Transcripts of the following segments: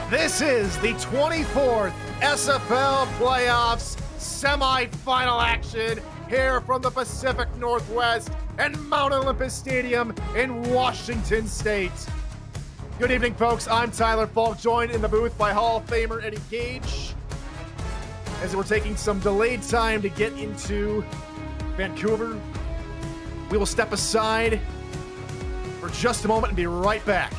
This is the 24th SFL Playoffs semifinal action here from the Pacific Northwest and Mount Olympus Stadium in Washington State. Good evening, folks. I'm Tyler Falk, joined in the booth by Hall of Famer Eddie Gage, as we're taking some delayed time to get into Vancouver. We will step aside for just a moment and be right back.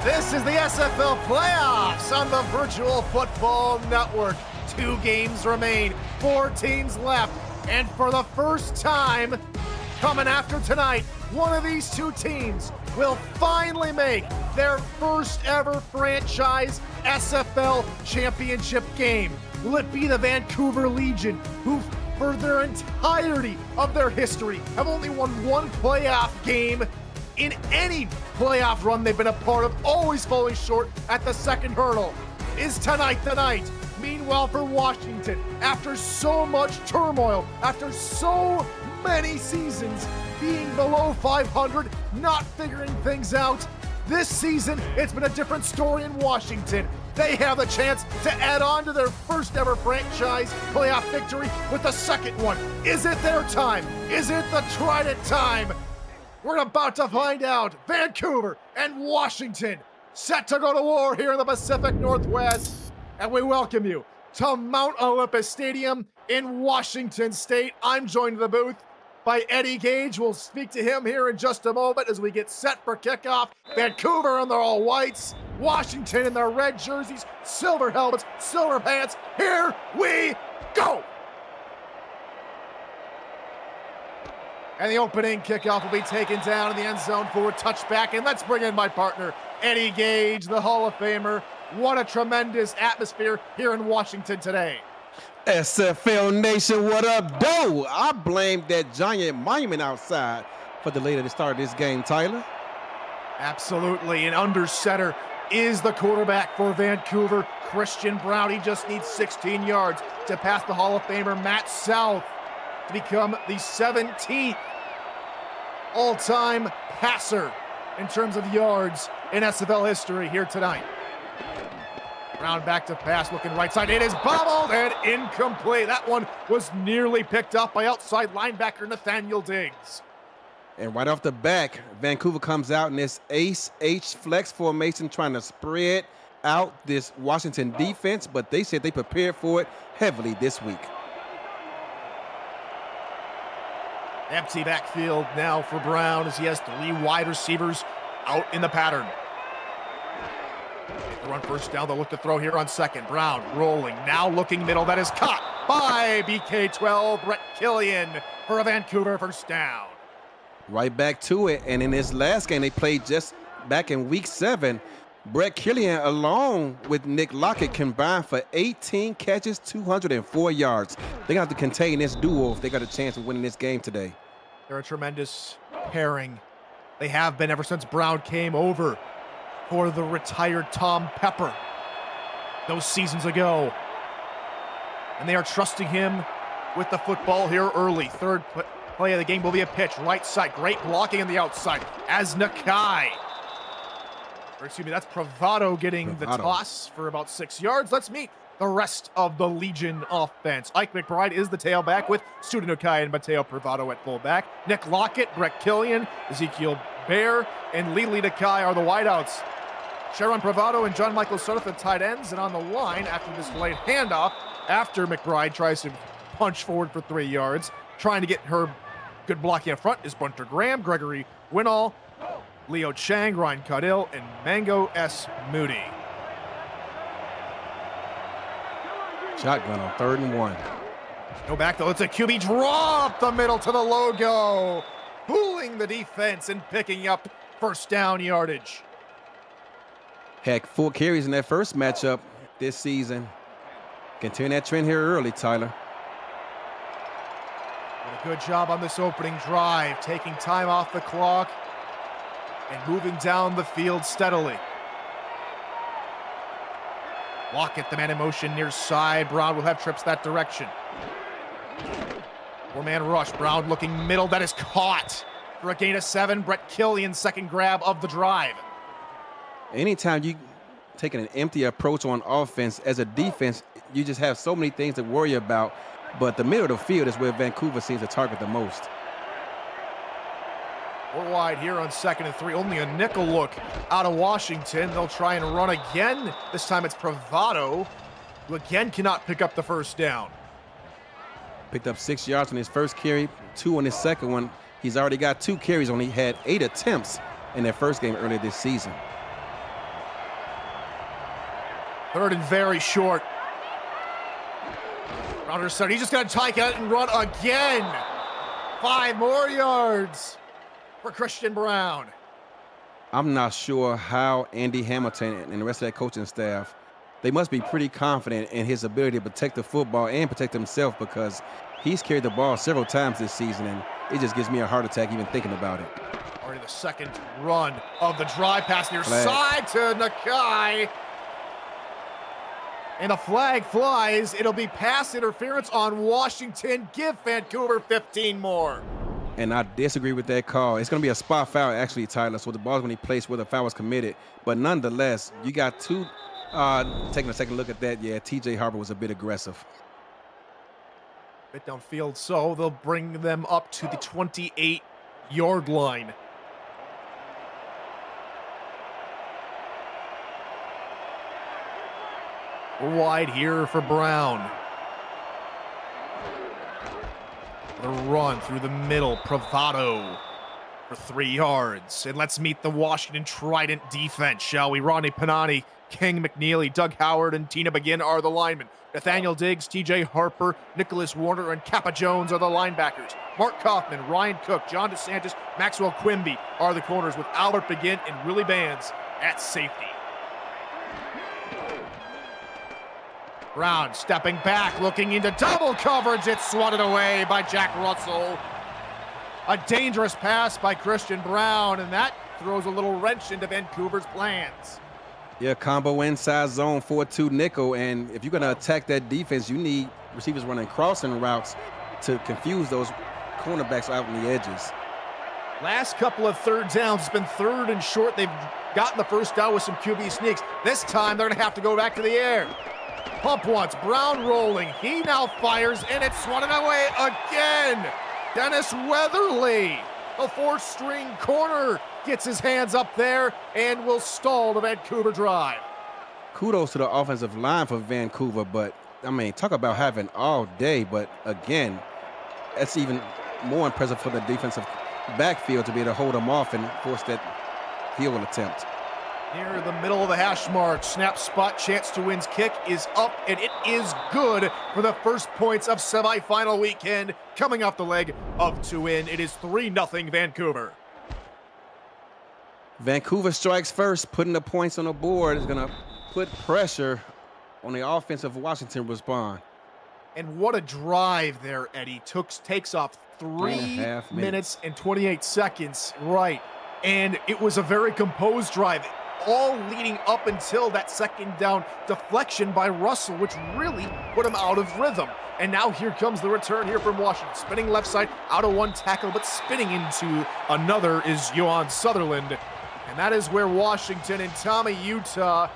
This is the SFL Playoffs on the Virtual Football Network. 2 games remain, 4 teams left, and for the first time coming after tonight, one of these 2 teams will finally make their first ever franchise SFL championship game. Will it be the Vancouver Legion, who for their entirety of their history have only won 1 playoff game in any playoff run they've been a part of, always falling short at the second hurdle? Is tonight the night? Meanwhile, for Washington, after so much turmoil, after so many seasons being below 500, not figuring things out, this season it's been a different story in Washington. They have the chance to add on to their first ever franchise playoff victory with the second one. Is it their time? Is it the Trident time? We're about to find out. Vancouver and Washington set to go to war here in the Pacific Northwest. And we welcome you to Mount Olympus Stadium in Washington State. I'm joined in the booth by Eddie Gage. We'll speak to him here in just a moment as we get set for kickoff. Vancouver in their all whites, Washington in their red jerseys, silver helmets, silver pants. Here we go. And the opening kickoff will be taken down in the end zone for a touchback. And let's bring in my partner, Eddie Gage, the Hall of Famer. What a tremendous atmosphere here in Washington today. SFL Nation, what up, doe? I blame that giant monument outside for the delay to the start of this game, Tyler. Absolutely. An under-setter is the quarterback for Vancouver, Christian Brown. He just needs 16 yards to pass the Hall of Famer Matt South to become the 17th all-time passer in terms of yards in SFL history here tonight. Brown back to pass, looking right side. It is bobbled and incomplete. That one was nearly picked up by outside linebacker Nathaniel Diggs. And right off the back, Vancouver comes out in this ace H flex formation trying to spread out this Washington defense, but they said they prepared for it heavily this week. Empty backfield now for Brown as he has 3 wide receivers out in the pattern. They run first down, they'll look to throw here on second. Brown rolling, now looking middle. That is caught by BK12, Brett Killian for a Vancouver first down. Right back to it, and in this last game they played just back in week 7, Brett Killian along with Nick Lockett combined for 18 catches, 204 yards. They have to contain this duo if they got a chance of winning this game today. They're a tremendous pairing. They have been ever since Brown came over for the retired Tom Pepper those seasons ago. And they are trusting him with the football here early. Third play of the game will be a pitch, right side. Great blocking on the outside as Nakai. Or excuse me, that's Pravado getting the toss for about 6 yards. Let's meet the rest of the Legion offense. Ike McBride is the tailback with Studa Nakai and Mateo Pravado at fullback. Nick Lockett, Brett Killian, Ezekiel Bear, and Lili Nakai are the wideouts. Sharon Pravado and John Michael Soto, the tight ends, and on the line after this delayed handoff, after McBride tries to punch forward for 3 yards, trying to get her good blocking up front is Bunter Graham, Gregory Winall, Leo Chang, Ryan Caudill, and Mango S. Moody. Shotgun on 3rd and 1. No back though, it's a QB draw up the middle to the logo, fooling the defense and picking up first down yardage. Had 4 carries in that first matchup this season. Continue that trend here early, Tyler. Did a good job on this opening drive, taking time off the clock and moving down the field steadily. Lockett, the man in motion near side. Brown will have trips that direction. 4-man rush. Brown looking middle. That is caught for a gain of 7. Brett Killian, second grab of the drive. Anytime you taking an empty approach on offense, as a defense, you just have so many things to worry about. But the middle of the field is where Vancouver seems to target the most. 4 wide here on 2nd and 3. Only a nickel look out of Washington. They'll try and run again. This time it's Pravado, who again cannot pick up the first down. Picked up 6 yards on his first carry, 2 on his second one. He's already got 2 carries on. He had 8 attempts in their first game earlier this season. 3rd and very short. Rounder start. He's just going to take it and run again. 5 more yards for Christian Brown. I'm not sure how Andy Hamilton and the rest of that coaching staff, they must be pretty confident in his ability to protect the football and protect himself, because he's carried the ball several times this season, and it just gives me a heart attack even thinking about it. Already the second run of the drive, pass near side to Nakai. And a flag flies. It'll be pass interference on Washington. Give Vancouver 15 more. And I disagree with that call. It's going to be a spot foul, actually, Tyler. So the ball's going to be placed where the foul was committed. But nonetheless, you got 2. Taking a second look at that, yeah, TJ Harper was a bit aggressive. Bit downfield, so they'll bring them up to the 28-yard line. Wide here for Brown. The run through the middle, Pravado for 3 yards. And let's meet the Washington Trident defense, shall we? Ronnie Panani, King McNeely, Doug Howard, and Tina Begin are the linemen. Nathaniel Diggs, TJ Harper, Nicholas Warner, and Kappa Jones are the linebackers. Mark Kaufman, Ryan Cook, John DeSantis, Maxwell Quimby are the corners, with Albert Begin and Willie Bands at safety. Brown stepping back, looking into double coverage. It's swatted away by Jack Russell. A dangerous pass by Christian Brown, and that throws a little wrench into Vancouver's plans. Yeah, combo inside zone 4-2 nickel, and if you're going to attack that defense, you need receivers running crossing routes to confuse those cornerbacks out on the edges. Last couple of third downs, it's been third and short. They've gotten the first down with some QB sneaks. This time, they're going to have to go back to the air. Pump once, Brown rolling. He now fires, and it's running away again. Dennis Weatherly, the fourth-string corner, gets his hands up there and will stall the Vancouver drive. Kudos to the offensive line for Vancouver, but, I mean, talk about having all day, but again, that's even more impressive for the defensive backfield to be able to hold them off and force that field goal attempt. Near the middle of the hash mark, snap spot, chance to win's kick is up, and it is good for the first points of semifinal weekend. Coming off the leg of to win, it is 3-0 Vancouver. Vancouver strikes first, putting the points on the board is going to put pressure on the offensive Washington respond. And what a drive there, Eddie. Takes off 3 minutes and 28 seconds. Right. And it was a very composed drive, all leading up until that second down deflection by Russell, which really put him out of rhythm. And now here comes the return here from Washington. Spinning left side, out of one tackle, but spinning into another is Johan Sutherland. And that is where Washington and Tommy Utah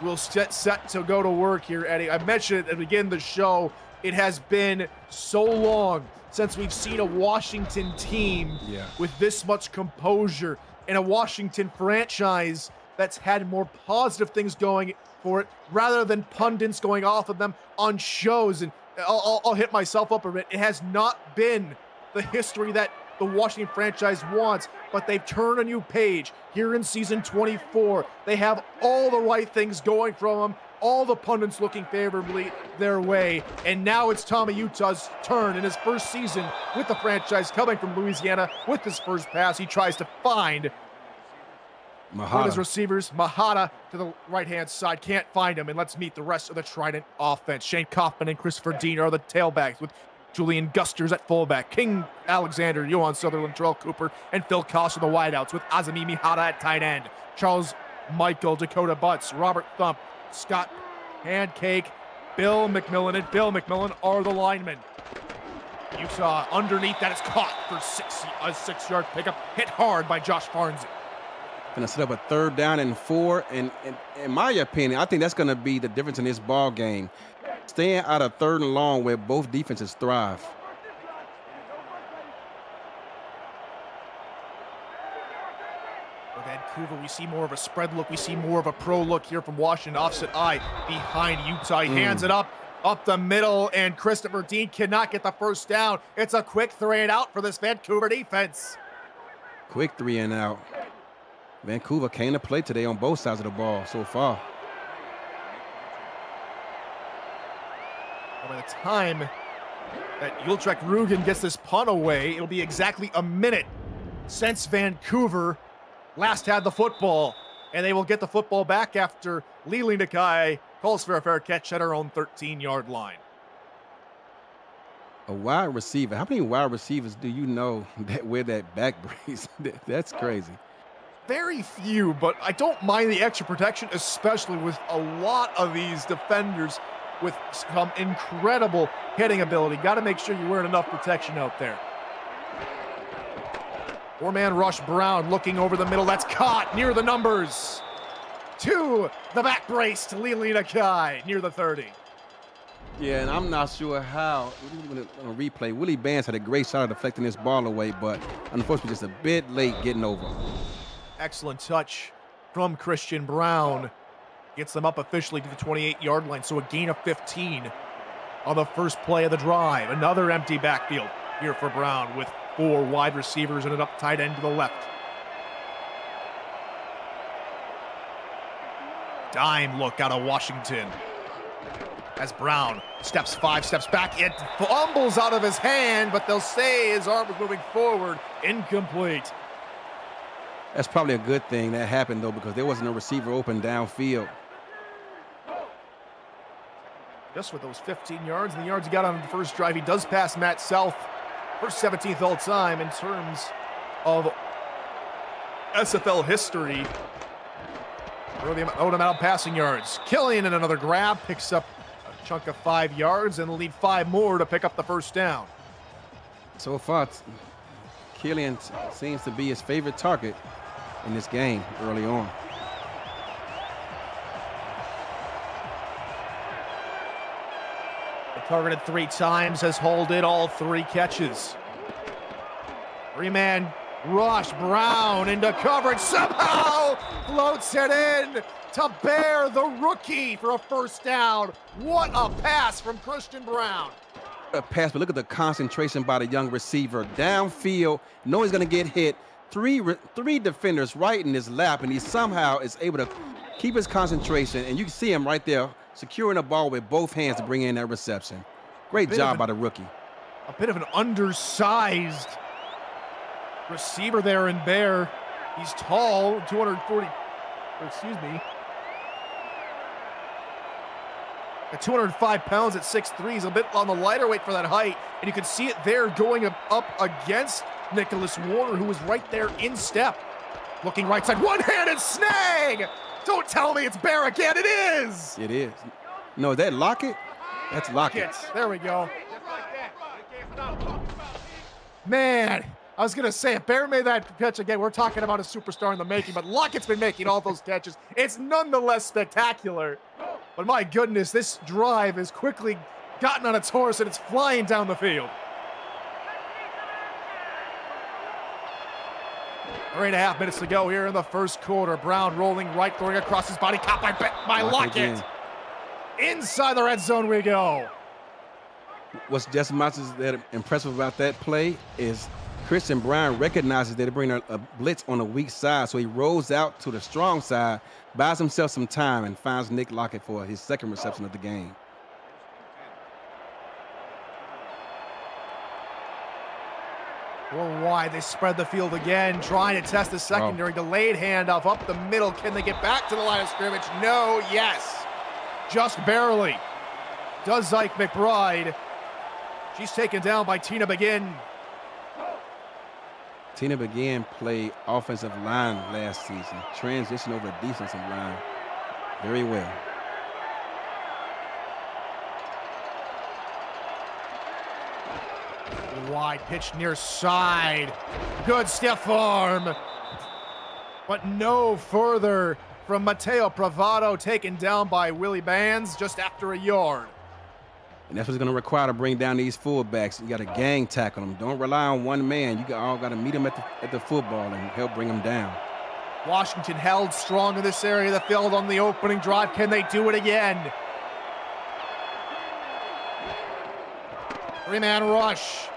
will set to go to work here, Eddie. I mentioned it at the beginning of the show. It has been so long since we've seen a Washington team with this much composure and a Washington franchise that's had more positive things going for it rather than pundits going off of them on shows. And I'll hit myself up a bit. It has not been the history that the Washington franchise wants, but they've turned a new page here in season 24. They have all the right things going from them, all the pundits looking favorably their way, and now it's Tommy Utah's turn in his first season with the franchise, coming from Louisiana with his first pass. He tries to find one of his receivers, Mahata, to the right-hand side. Can't find him, and let's meet the rest of the Trident offense. Shane Kaufman and Christopher Dean are the tailbacks, with Julian Gusters at fullback, King Alexander, Johan Sutherland, Terrell Cooper, and Phil Koss are the wideouts, with Azami Mihata at tight end, Charles Michael, Dakota Butts, Robert Thump, Scott Pancake, Bill McMillan, and Bill McMillan are the linemen. Utah underneath, that is caught for a 6-yard pickup, hit hard by Josh Farnsey. Going to set up a 3rd down and 4, and in my opinion, I think that's going to be the difference in this ball game. Staying out of 3rd and long where both defenses thrive. For Vancouver, we see more of a spread look. We see more of a pro look here from Washington. Offset eye behind Utah. He hands it up the middle, and Christopher Dean cannot get the first down. It's a quick 3 and out for this Vancouver defense. Quick 3 and out. Vancouver came to play today on both sides of the ball so far. By the time that Yultrek Rugen gets this punt away, it'll be exactly a minute since Vancouver last had the football, and they will get the football back after Lili Nakai calls for a fair catch at her own 13-yard line. A wide receiver. How many wide receivers do you know that wear that back brace? That's crazy. Very few, but I don't mind the extra protection, especially with a lot of these defenders with some incredible hitting ability. Got to make sure you're wearing enough protection out there. 4-man rush, Brown looking over the middle. That's caught near the numbers. To the back brace to Lili Nakai near the 30. Yeah, and I'm not sure how. On a replay, Willie Bands had a great shot at deflecting this ball away, but unfortunately just a bit late getting over. Excellent touch from Christian Brown. Gets them up officially to the 28-yard line, so a gain of 15 on the first play of the drive. Another empty backfield here for Brown with 4 wide receivers and an up tight end to the left. Dime look out of Washington as Brown steps 5 steps back. It fumbles out of his hand, but they'll say his arm was moving forward. Incomplete. That's probably a good thing that happened, though, because there wasn't a receiver open downfield. Just with those 15 yards and the yards he got on the first drive, he does pass Matt Self, first 17th all time in terms of SFL history for the amount of passing yards. Killian in another grab, picks up a chunk of 5 yards and will need 5 more to pick up the first down. So far, Killian seems to be his favorite target in this game early on. Targeted 3 times, has holded all 3 catches. 3-man rush, Brown into coverage, somehow floats it in to Bear, the rookie, for a first down. What a pass from Christian Brown. A pass, but look at the concentration by the young receiver. Downfield, know he's gonna get hit. Three defenders right in his lap, and he somehow is able to keep his concentration, and you can see him right there securing the ball with both hands to bring in that reception. Great job by the rookie. A bit of an undersized receiver there in Bear. He's tall, 240, excuse me. At 205 pounds at 6'3", he's a bit on the lighter weight for that height, and you can see it there going up against Nicholas Warner, who was right there in step. Looking right side, one-handed snag! Don't tell me it's Bear again, it is! It is. No, is that Lockett? That's Lockett. There we go. Man, I was going to say, if Bear made that catch again, we're talking about a superstar in the making, but Lockett's been making all those catches. It's nonetheless spectacular. But my goodness, this drive has quickly gotten on its horse, and it's flying down the field. 3.5 minutes to go here in the first quarter. Brown rolling right, throwing across his body, caught by Lockett. Inside the red zone we go. What's just as much as that impressive about that play is Christian Brown recognizes that they bring a blitz on the weak side, so he rolls out to the strong side, buys himself some time, and finds Nick Lockett for his second reception of the game. Well, wide, they spread the field again, trying to test the secondary. Delayed handoff up the middle. Can they get back to the line of scrimmage? No, yes. Just barely. Does Ike McBride. She's taken down by Tina Begin. Tina Begin played offensive line last season. Transition over defensive line very well. Wide pitch near side. Good stiff arm. But no further from Mateo Pravado, taken down by Willie Bands just after a yard. And that's what's going to require to bring down these fullbacks. You got to gang tackle them. Don't rely on one man. You all got to meet them at the football and help bring them down. Washington held strong in this area of the field on the opening drive. Can they do it again? 3-man rush.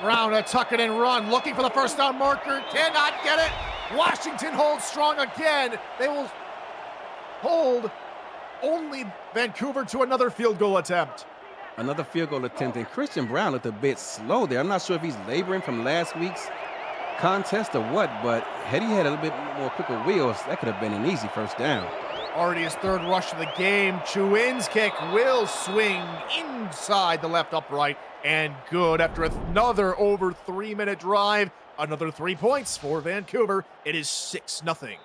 Brown to tuck it and run, looking for the first down marker, cannot get it. Washington holds strong again. They will hold only Vancouver to another field goal attempt. Another field goal attempt, and Christian Brown looked a bit slow there. I'm not sure if he's laboring from last week's contest or what, but had he had a little bit more quicker wheels, that could have been an easy first down. Already his third rush of the game. Chewin's kick will swing inside the left upright, and good. After another over 3-minute drive, another 3 points for Vancouver. It is 6-0.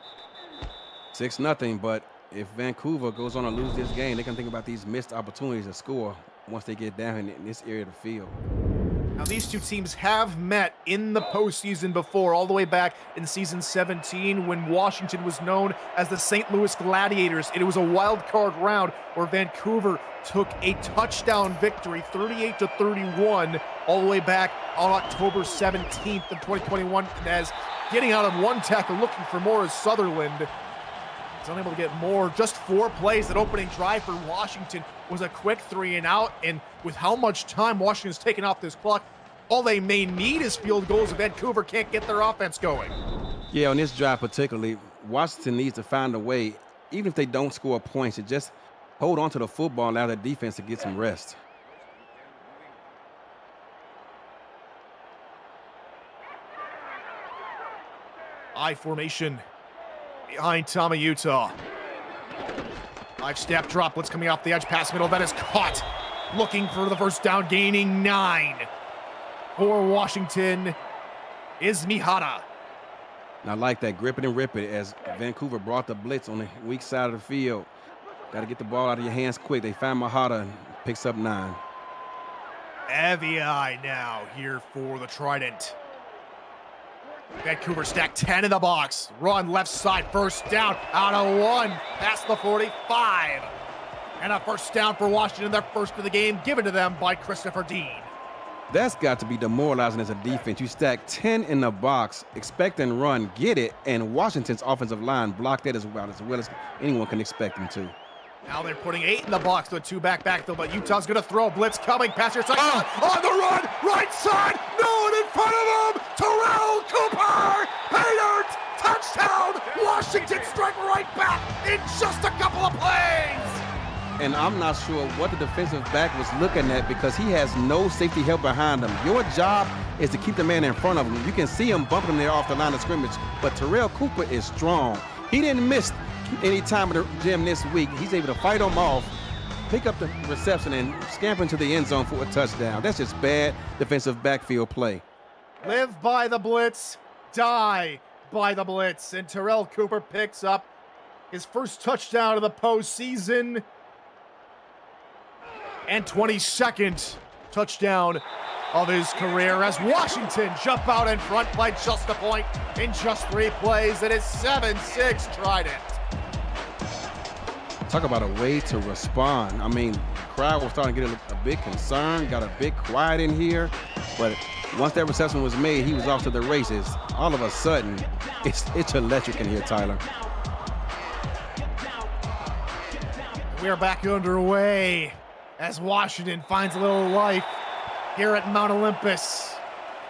6-0, but if Vancouver goes on to lose this game, they can think about these missed opportunities to score once they get down in this area of the field. Now, these two teams have met in the postseason before, all the way back in season 17 when Washington was known as the St. Louis Gladiators. It was a wild card round where Vancouver took a touchdown victory, 38-31, all the way back on October 17th of 2021, as getting out of one tackle, looking for more is Sutherland. He's unable to get more. Just 4 plays. That opening drive for Washington was a quick 3 and out, and with how much time Washington's taken off this clock, all they may need is field goals if Vancouver can't get their offense going. Yeah, on this drive particularly, Washington needs to find a way, even if they don't score points, to just hold on to the football and allow the defense to get some rest. I formation behind Tommy Utah. 5-step drop, blitz coming off the edge, pass middle, that is caught. Looking for the first down, gaining 9. For Washington is Mihara. And I like that, grip it and rip it, as Vancouver brought the blitz on the weak side of the field. Got to get the ball out of your hands quick. They find Mihara and picks up 9. Aviai now here for the Trident. Vancouver stacked 10 in the box. Run left side, first down, out of 1, past the 45. And a first down for Washington, their first of the game, given to them by Christopher Dean. That's got to be demoralizing as a defense. You stack 10 in the box, expect and run, get it, and Washington's offensive line blocked that as well as anyone can expect them to. Now they're putting 8 in the box to a 2-back backfield, but Utah's going to throw. Blitz coming, pass your side. On the run, right side, no one in front of him. Terrell Cooper, Payard, touchdown. Washington strike right back in just a couple of plays. And I'm not sure what the defensive back was looking at because he has no safety help behind him. Your job is to keep the man in front of him. You can see him bumping him there off the line of scrimmage, but Terrell Cooper is strong. He didn't miss any time in the gym this week. He's able to fight him off, pick up the reception, and scamper into the end zone for a touchdown. That's just bad defensive backfield play. Live by the blitz, die by the blitz. And Terrell Cooper picks up his first touchdown of the postseason and 22nd touchdown of his career as Washington jump out in front by just a point in just 3 plays. It is 7-6 Trident. Talk about a way to respond. I mean, the crowd was starting to get a bit concerned, got a bit quiet in here, but once that reception was made, he was off to the races. All of a sudden, it's electric in here, Tyler. We are back underway as Washington finds a little life here at Mount Olympus,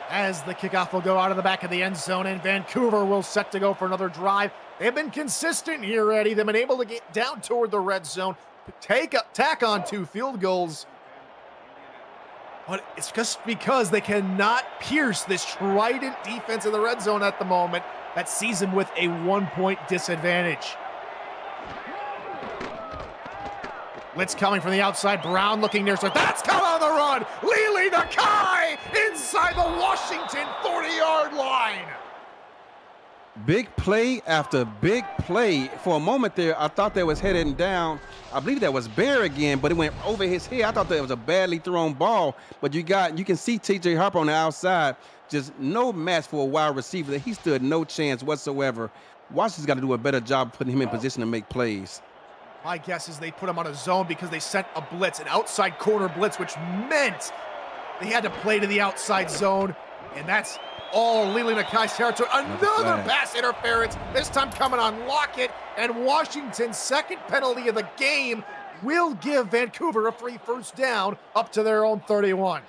as the kickoff will go out of the back of the end zone, and Vancouver will set to go for another drive. They've been consistent here, Eddie. They've been able to get down toward the red zone, tack on 2 field goals. But it's just because they cannot pierce this Trident defense in the red zone at the moment that sees them with a 1-point disadvantage. Blitz coming from the outside. Brown looking near side. That's coming on the run. Lili Nakai inside the Washington 40-yard line. Big play after big play. For a moment there, I thought that was heading down. I believe that was Bear again, but it went over his head. I thought that was a badly thrown ball, but you can see T.J. Harper on the outside. Just no match for a wide receiver. He stood no chance whatsoever. Washington's got to do a better job putting him in position to make plays. My guess is they put him on a zone because they sent a blitz, an outside corner blitz, which meant they had to play to the outside zone, and that's all Lili Nakai's territory. Another pass interference, this time coming on Lockett, and Washington's second penalty of the game will give Vancouver a free first down up to their own 31.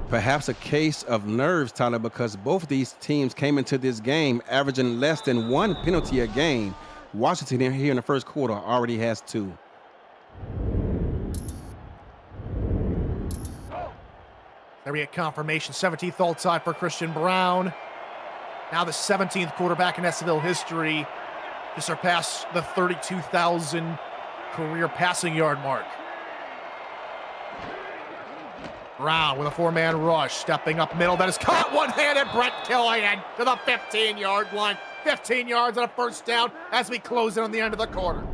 Perhaps a case of nerves, Tyler, because both of these teams came into this game averaging less than 1 penalty a game. Washington here in the first quarter already has 2. There we get confirmation. 17th all-time for Christian Brown. Now the 17th quarterback in SFL history to surpass the 32,000 career passing yard mark. Brown with a 4-man rush, stepping up middle. That is caught one-handed. Brett Killian to the 15-yard line. 15 yards and a first down as we close in on the end of the quarter.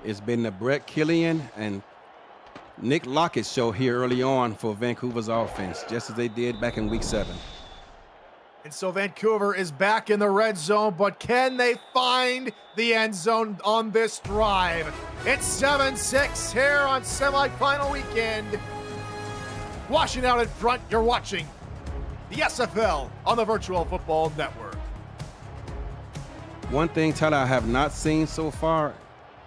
It's been the Brett Killian and Nick Lockett show here early on for Vancouver's offense, just as they did back in week 7. And so Vancouver is back in the red zone, but can they find the end zone on this drive? It's 7-6 here on semifinal weekend. Washington out in front, you're watching the SFL on the Virtual Football Network. One thing, Tyler, I have not seen so far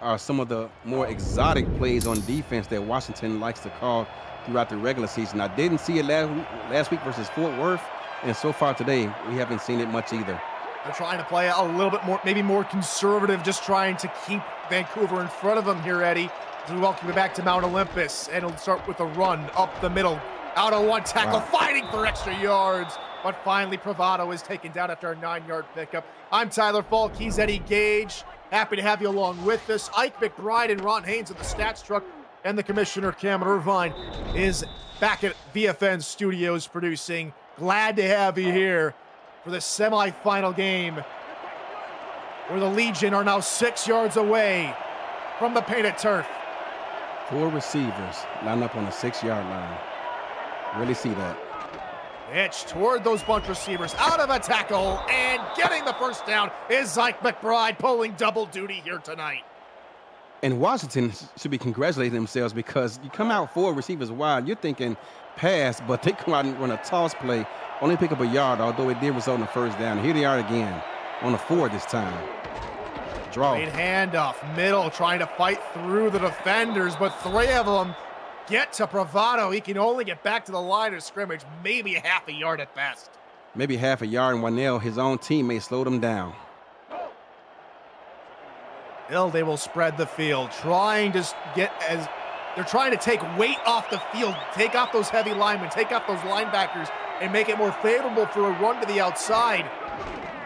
are some of the more exotic plays on defense that Washington likes to call throughout the regular season. I didn't see it last week versus Fort Worth, and so far today, we haven't seen it much either. They're trying to play a little bit more, maybe more conservative, just trying to keep Vancouver in front of them here, Eddie. As we welcome you back to Mount Olympus, and it'll start with a run up the middle. Out of 1 tackle, fighting for extra yards. But finally, Bravado is taken down after a 9-yard pickup. I'm Tyler Falk. He's Eddie Gage. Happy to have you along with us. Ike McBride and Ron Haynes at the stats truck. And the commissioner, Cameron Irvine, is back at VFN Studios producing. Glad to have you here for the semifinal game, where the Legion are now 6 yards away from the painted turf. 4 receivers line up on the 6-yard line. Really see that. Pitch toward those bunch receivers, out of a tackle, and getting the first down is Zike McBride, pulling double duty here tonight. And Washington should be congratulating themselves because you come out 4 receivers wide, you're thinking pass, but they come out and run a toss play, only pick up a yard, although it did result in a first down. Here they are again on the 4 this time. Draw. Great handoff, middle, trying to fight through the defenders, but 3 of them get to Bravado. He can only get back to the line of scrimmage, maybe a half a yard at best. Maybe half a yard, and Wanell, his own teammate, slowed him down. Still, they will spread the field, trying to they're trying to take weight off the field, take off those heavy linemen, take off those linebackers, and make it more favorable for a run to the outside.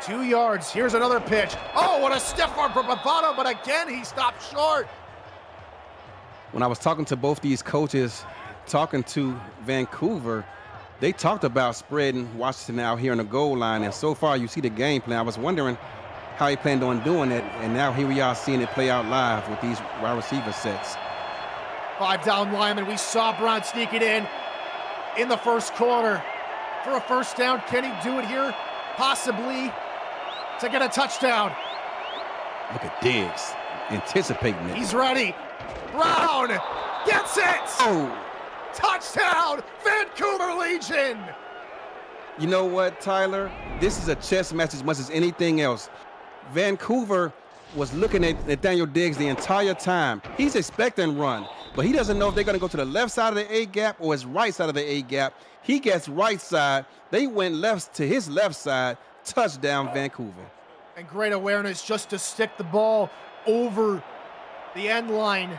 2 yards, here's another pitch. Oh, what a stiff arm from Bravado, but again, he stopped short. When I was talking to both these coaches, talking to Vancouver, they talked about spreading Washington out here on the goal line, and so far you see the game plan. I was wondering how he planned on doing it, and now here we are seeing it play out live with these wide receiver sets. 5 down linemen. We saw Brown sneak it in the first quarter for a first down. Can he do it here? Possibly to get a touchdown. Look at Diggs anticipating it. He's ready. Brown gets it. Oh. Touchdown, Vancouver Legion. You know what, Tyler? This is a chess match as much as anything else. Vancouver was looking at Nathaniel Diggs the entire time. He's expecting run, but he doesn't know if they're going to go to the left side of the A-gap or his right side of the A-gap. He gets right side. They went left to his left side. Touchdown, Vancouver. And great awareness just to stick the ball over the end line,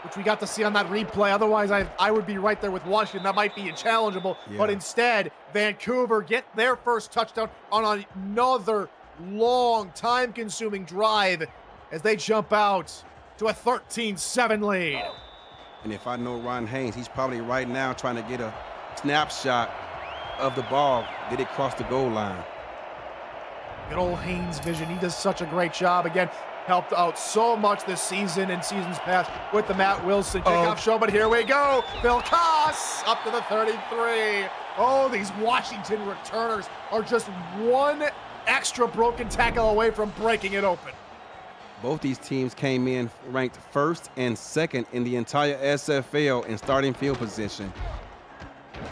which we got to see on that replay. Otherwise, I would be right there with Washington. That might be challengeable. Yeah. But instead, Vancouver get their first touchdown on another long, time-consuming drive as they jump out to a 13-7 lead. And if I know Ron Haynes, he's probably right now trying to get a snapshot of the ball, get it across the goal line. Good old Haynes vision. He does such a great job. Again, helped out so much this season and seasons past with the Matt Wilson kickoff show. But here we go. Phil Koss up to the 33. Oh, these Washington returners are just one extra broken tackle away from breaking it open. Both these teams came in ranked 1st and 2nd in the entire SFL in starting field position.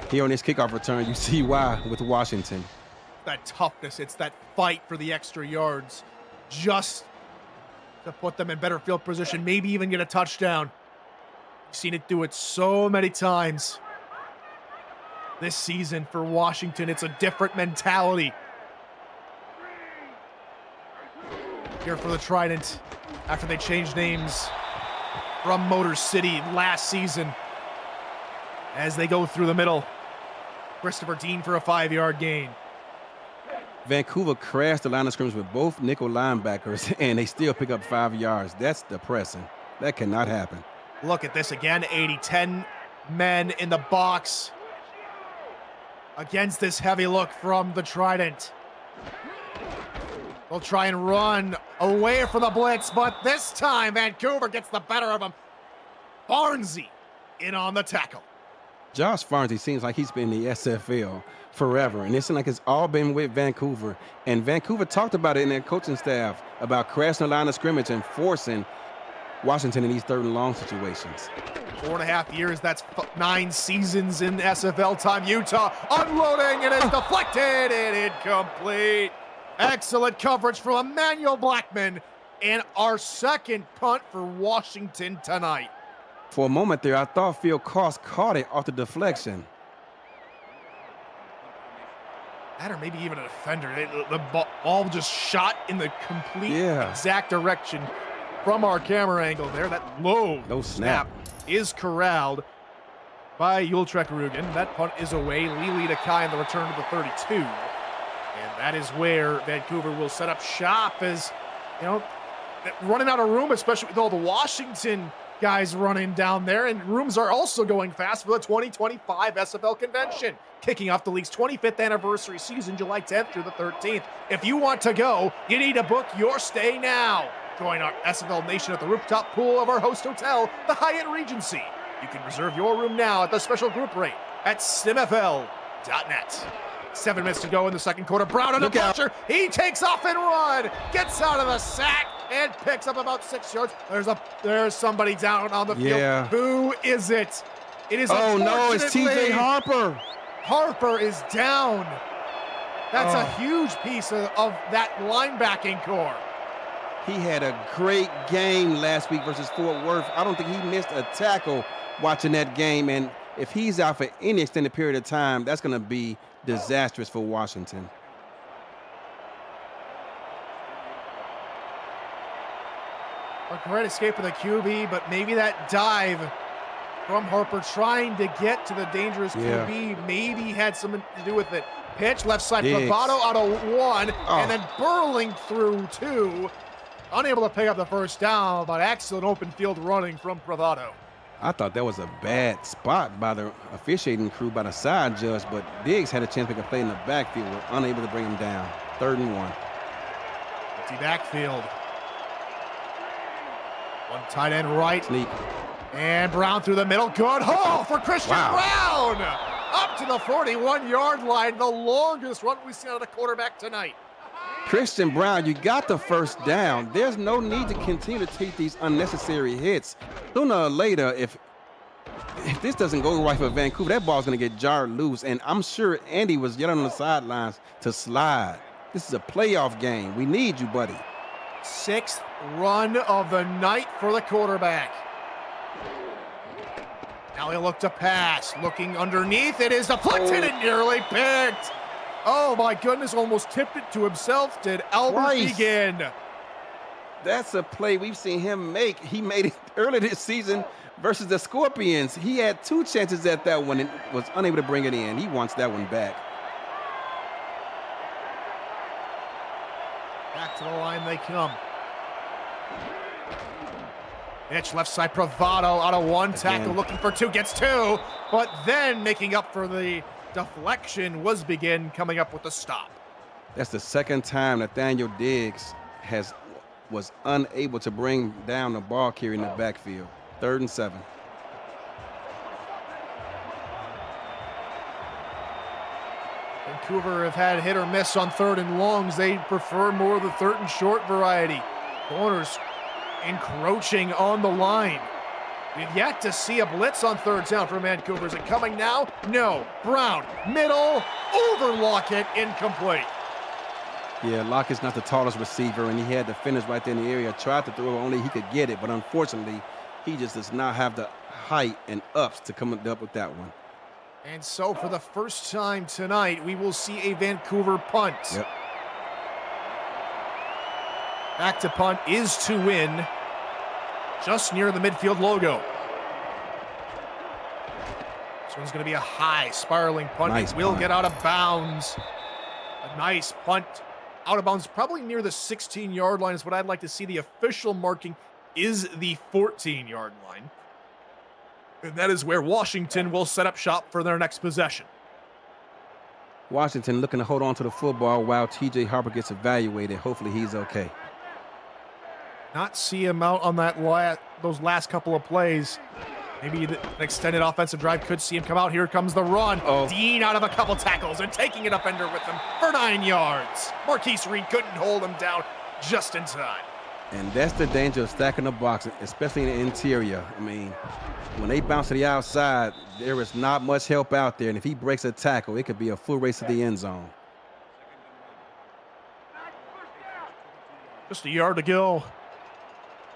Here on this kickoff return, you see why with Washington. That toughness, it's that fight for the extra yards, just to put them in better field position, maybe even get a touchdown. You've seen it do it so many times this season for Washington. It's a different mentality. Here for the Trident after they changed names from Motor City last season. As they go through the middle, Christopher Dean for a 5-yard gain. Vancouver crashed the line of scrimmage with both nickel linebackers, and they still pick up 5 yards. That's depressing. That cannot happen. Look at this again, 10 men in the box against this heavy look from the Trident. They'll try and run away from the blitz, but this time Vancouver gets the better of them. Barnesy in on the tackle. Josh Farnsey seems like he's been in the SFL forever, and it seems like it's all been with Vancouver. And Vancouver talked about it in their coaching staff about crashing the line of scrimmage and forcing Washington in these 3rd and long situations. 4.5 years, that's 9 seasons in SFL time. Utah unloading, and it's deflected and incomplete. Excellent coverage from Emmanuel Blackman, and our second punt for Washington tonight. For a moment there, I thought Phil Koss caught it off the deflection. That or maybe even a defender. The ball just shot in the complete exact direction from our camera angle there. That low snap is corralled by Yultrek Rugen. That punt is away. Lili Takai in the return to the 32. And that is where Vancouver will set up shop as, you know, running out of room, especially with all the Washington guys running down there. And rooms are also going fast for the 2025 SFL convention, kicking off the league's 25th anniversary season, July 10th through the 13th. If you want to go, you need to book your stay now. Join our SFL Nation at the rooftop pool of our host hotel, the Hyatt Regency. You can reserve your room now at the special group rate at SimFL.com. SFL.net. 7 minutes to go in the second quarter. Brown under Look out. pressure. He takes off and run. Gets out of the sack and picks up about 6 yards. There's somebody down on the field. Yeah. Who is it? It is Oh no, it's unfortunately TJ Harper. Harper is down. That's a Oh. huge piece of that linebacking core. He had a great game last week versus Fort Worth. I don't think he missed a tackle watching that game. And if he's out for any extended period of time, that's going to be disastrous for Washington. A great escape of the QB, but maybe that dive from Harper trying to get to the dangerous QB maybe had something to do with it. Pitch, left side, Diggs. bravado out of 1, Oh. and then burling through 2. Unable to pick up the first down, but excellent open field running from Bravado. I thought that was a bad spot by the officiating crew, by the side judge, but Diggs had a chance to make a play in the backfield. Were unable to bring him down. 3rd and 1. Empty backfield. One tight end right. Sneak. And Brown through the middle. Good haul for Christian Wow. Brown. Up to the 41-yard line. The longest run we've seen out of the quarterback tonight. Christian Brown, you got the first down. There's no need to continue to take these unnecessary hits. Sooner or later, if this doesn't go right for Vancouver, that ball's going to get jarred loose. And I'm sure Andy was yelling on the sidelines to slide. This is a playoff game. We need you, buddy. 6th run of the night for the quarterback. Now he'll look to pass. Looking underneath. It is deflected and nearly picked. Oh my goodness, almost tipped it to himself. Did Albert begin? That's a play we've seen him make. He made it earlier this season versus the Scorpions. He had 2 chances at that one and was unable to bring it in. He wants that one back. Back to the line they come. Pitch left side, bravado out of 1 tackle, Again. looking for 2, gets 2, but then making up for the deflection was Begin coming up with the stop. That's the 2nd time Nathaniel Diggs was unable to bring down the ball carrier in the backfield. 3rd and 7. Vancouver have had hit or miss on 3rd and longs. They prefer more of the 3rd and short variety. Corners encroaching on the line. We've yet to see a blitz on 3rd down for Vancouver. Is it coming now? No. Brown, middle, over Lockett, incomplete. Yeah, Lockett's not the tallest receiver, and he had the finish right there in the area. Tried to throw it, only he could get it, but unfortunately, he just does not have the height and ups to come up with that one. And so for the first time tonight, we will see a Vancouver punt. Yep. Back to punt is to win, just near the midfield logo. This one's going to be a high spiraling punt. Nice It will punt. get out of bounds. A nice punt out of bounds, probably near the 16-yard line is what I'd like to see. The official marking is the 14-yard line. And that is where Washington will set up shop for their next possession. Washington looking to hold on to the football while TJ Harper gets evaluated. Hopefully he's okay. Not see him out on that those last couple of plays. Maybe an extended offensive drive could see him come out. Here comes the run. Oh. Dean out of a couple tackles and taking an upender with him for 9 yards. Marquise Reed couldn't hold him down just in time. And that's the danger of stacking the box, especially in the interior. I mean, when they bounce to the outside, there is not much help out there. And if he breaks a tackle, it could be a full race to the end zone. Just a yard to go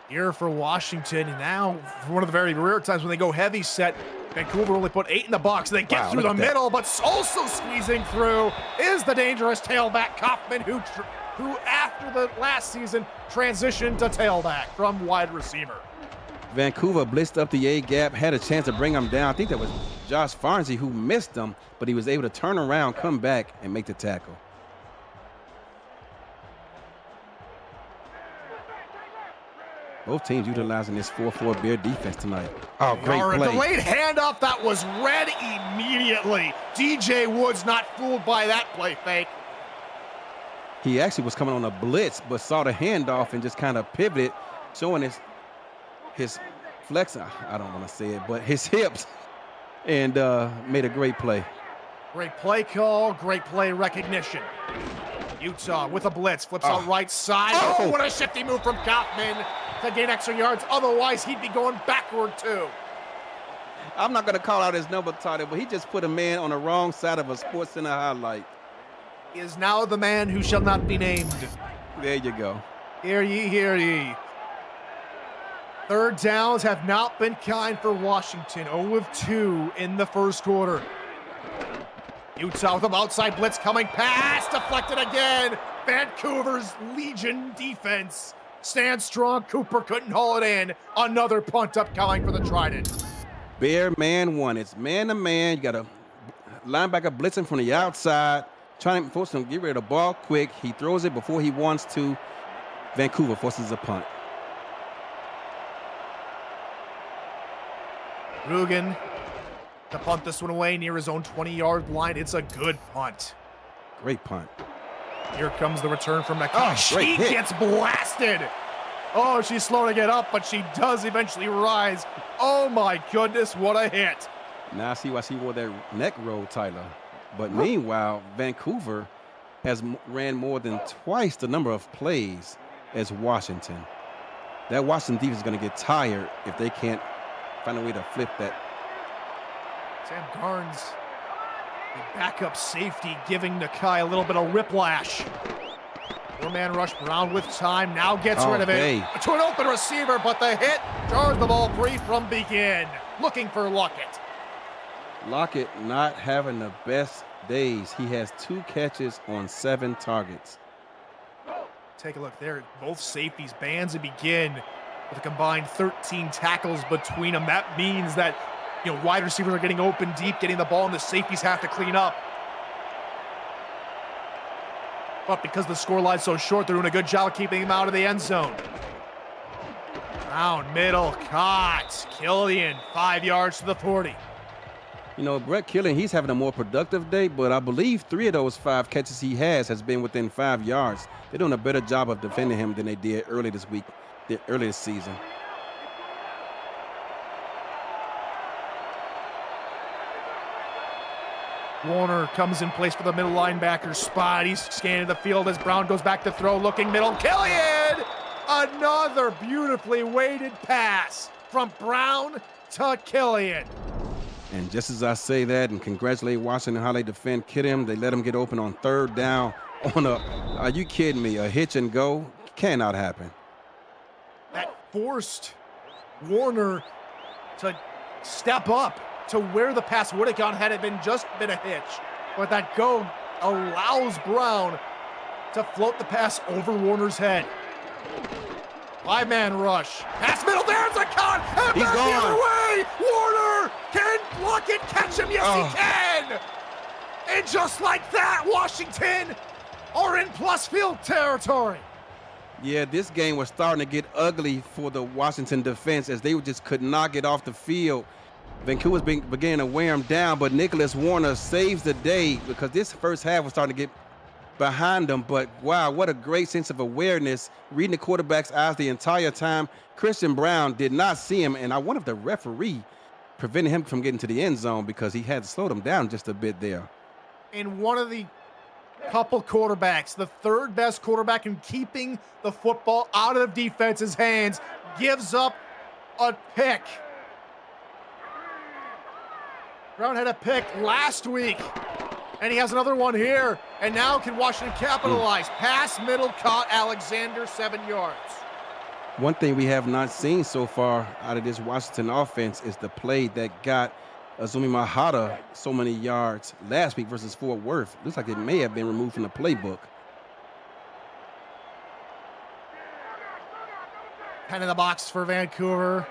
here for Washington. And now, for one of the very rare times when they go heavy set, Vancouver only put 8 in the box. They get Wow, through the look at that. middle, but also squeezing through is the dangerous tailback Kaufman, who after the last season transitioned to tailback from wide receiver. Vancouver blitzed up the A-gap, had a chance to bring him down. I think that was Josh Farnsey who missed him, but he was able to turn around, come back, and make the tackle. Both teams utilizing this 4-4 Bear defense tonight. Oh, great A play. delayed handoff that was read immediately. DJ Woods not fooled by that play fake. He actually was coming on a blitz, but saw the handoff and just kind of pivoted, showing his flex, I don't want to say it, but his hips, and made a great play. Great play call, great play recognition. Utah with a blitz, flips out right side. Oh, what a shifty move from Kaufman to gain extra yards. Otherwise, he'd be going backward too. I'm not going to call out his number title, but he just put a man on the wrong side of a Sports Center highlight. He is now the man who shall not be named. There you go. Hear ye, hear ye. Third downs have not been kind for Washington. 0 of 2 in the first quarter. Utah with an outside blitz coming. Pass deflected again. Vancouver's Legion defense stands strong. Cooper couldn't haul it in. Another punt upcoming for the Trident. Bear man one. It's man to man. You got a linebacker blitzing from the outside, trying to force him to get rid of the ball quick. He throws it before he wants to. Vancouver forces a punt. Rugen to punt this one away near his own 20-yard line. It's a good punt. Great punt. Here comes the return from McCoy. She hit. gets blasted. Oh, she's slow to get up, but she does eventually rise. Oh my goodness, what a hit. Now I see why she wore that neck roll, Tyler. But meanwhile, Vancouver has ran more than twice the number of plays as Washington. That Washington defense is going to get tired if they can't find a way to flip that. Sam Garnes, the backup safety, giving Nakai a little bit of whiplash. Four-man rush. Brown with time, now gets rid of it to an open receiver, but the hit jars the ball free from begin. Looking for Lockett. Lockett not having the best days. He has 2 catches on 7 targets. Take a look there. Both safeties bands and begin with a combined 13 tackles between them. That means that, wide receivers are getting open deep, getting the ball, and the safeties have to clean up. But because the scoreline's so short, they're doing a good job of keeping him out of the end zone. Brown, middle, caught. Killian, 5 yards to the 40. Brett Killian, he's having a more productive day, but I believe 3 of those 5 catches he has been within 5 yards. They're doing a better job of defending him than they did early this season. Warner comes in place for the middle linebacker spot. He's scanning the field as Brown goes back to throw, looking middle. Killian! Another beautifully weighted pass from Brown to Killian. And just as I say that and congratulate Washington how they defend Killian, they let him get open on 3rd down on are you kidding me, a hitch and go? Cannot happen. That forced Warner to step up to where the pass would have gone had it been a hitch. But that go allows Brown to float the pass over Warner's head. 5-man rush. Pass middle, there's a con! And He's back gone. the other way! Warner! Can Lockett catch him? Yes, he can! And just like that, Washington are in plus field territory. Yeah, this game was starting to get ugly for the Washington defense as they just could not get off the field. Vancouver's beginning to wear him down, but Nicholas Warner saves the day because this first half was starting to get behind them. But wow, what a great sense of awareness, reading the quarterback's eyes the entire time. Christian Brown did not see him, and I wonder if the referee prevented him from getting to the end zone because he had to slow them down just a bit there. And one of the couple quarterbacks, the 3rd best quarterback in keeping the football out of the defense's hands, gives up a pick. Brown had a pick last week, and he has another one here. And now can Washington capitalize? Pass, middle, caught, Alexander, 7 yards. One thing we have not seen so far out of this Washington offense is the play that got Azumi Mahata so many yards last week versus Fort Worth. Looks like it may have been removed from the playbook. 10 in the box for Vancouver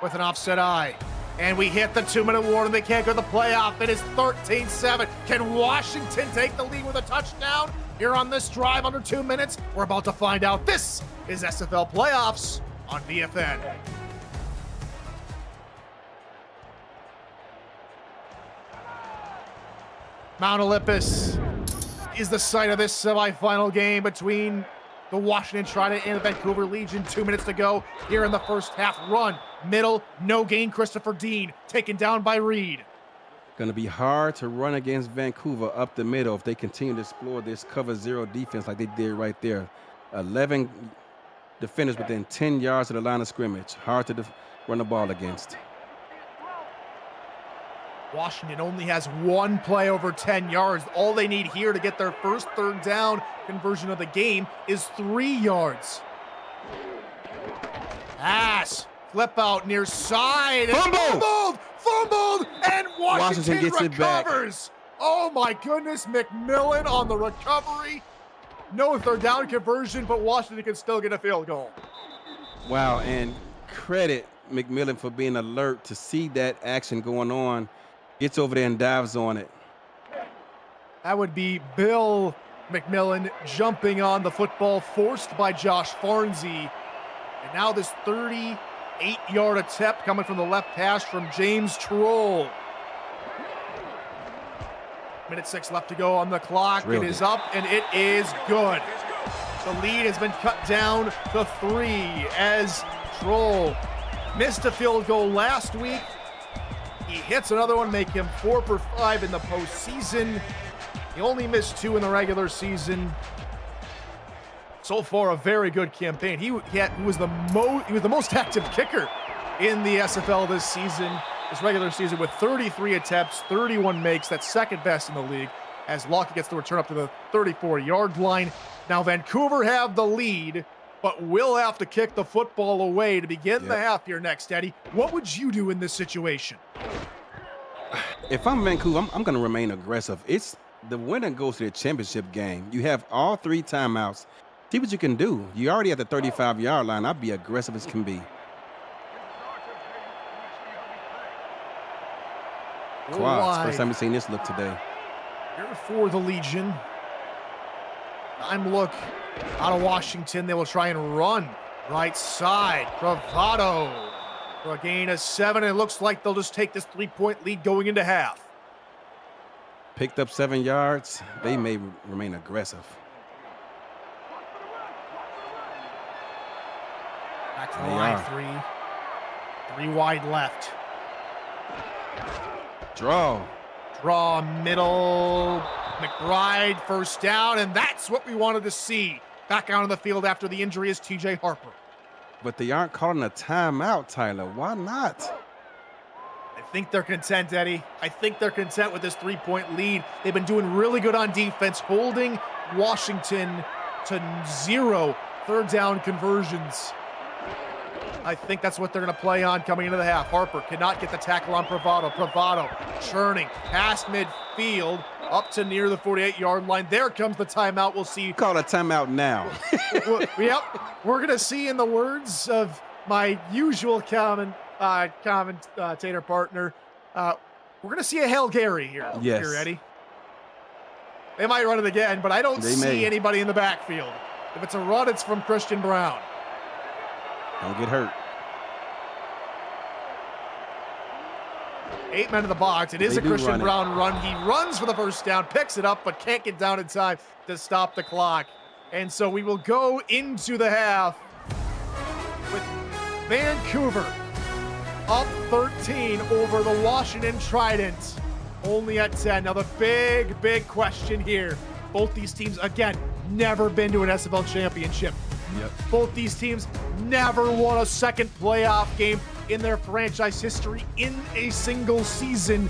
with an offset eye. And we hit the 2-minute warning. They can't go to the playoff. It is 13-7. Can Washington take the lead with a touchdown here on this drive under 2 minutes? We're about to find out. This is SFL Playoffs on VFN. Mount Olympus is the site of this semifinal game between the Washington Trident and the Vancouver Legion. 2 minutes to go here in the first half. Run, middle, no gain. Christopher Dean taken down by Reed. Going to be hard to run against Vancouver up the middle if they continue to explore this cover zero defense like they did right there. 11 defenders within 10 yards of the line of scrimmage. Hard to run the ball against. Washington only has one play over 10 yards. All they need here to get their first third down conversion of the game is 3 yards. Pass. Flip out near side. Fumbled, and Washington gets recovers. it back. Oh my goodness, McMillan on the recovery. No third down conversion, but Washington can still get a field goal. Wow, and credit McMillan for being alert to see that action going on. Gets over there and dives on it. That would be Bill McMillan jumping on the football, forced by Josh Farnsey. And now this 38-yard attempt coming from the left hash from James Troll. Minute 6 left to go on the clock. It is up, and it is good. The lead has been cut down to 3 as Troll missed a field goal last week. He hits another one, make him 4 for 5 in the postseason. He only missed 2 in the regular season. So far, a very good campaign. He was the most active kicker in the SFL this season, this regular season, with 33 attempts, 31 makes. That's second best in the league, as Lockett gets the return up to the 34-yard line. Now Vancouver have the lead, but will have to kick the football away to begin the half here next, Eddie. What would you do in this situation? If I'm Vancouver, I'm going to remain aggressive. It's the winner goes to the championship game. You have all 3 timeouts. See what you can do. You're already at the 35-yard line. I'd be aggressive as can be. Quads. First time we've seen this look today. Here for the Legion. Time look out of Washington. They will try and run right side. Bravado for a gain of 7. It looks like they'll just take this 3-point lead going into half. Picked up 7 yards. They may remain aggressive. Back to the line, 3 wide left. Draw Middle. McBride first down, and that's what we wanted to see. Back out on the field after the injury is TJ Harper. But they aren't calling a timeout, Tyler. Why not? I think they're content, Eddie. I think they're content with this 3-point lead. They've been doing really good on defense, holding Washington to 0 third down conversions. I think that's what they're going to play on coming into the half. Harper cannot get the tackle on Bravado. Bravado churning past midfield up to near the 48-yard line. There comes the timeout. We'll see. Call a timeout now. Yep. We're going to see, in the words of my usual commentator partner, we're going to see a Hail Gary here. Yes. Here, Eddie. They might run it again, but I don't see anybody in the backfield. If it's a run, it's from Christian Brown. Don't get hurt. 8 men in the box. It is a Christian Brown run. He runs for the first down, picks it up, but can't get down in time to stop the clock. And so we will go into the half with Vancouver up 13 over the Washington Trident, only at 10. Now the big question here. Both these teams, again, never been to an SFL championship. Yep. Both these teams never won a second playoff game in their franchise history in a single season.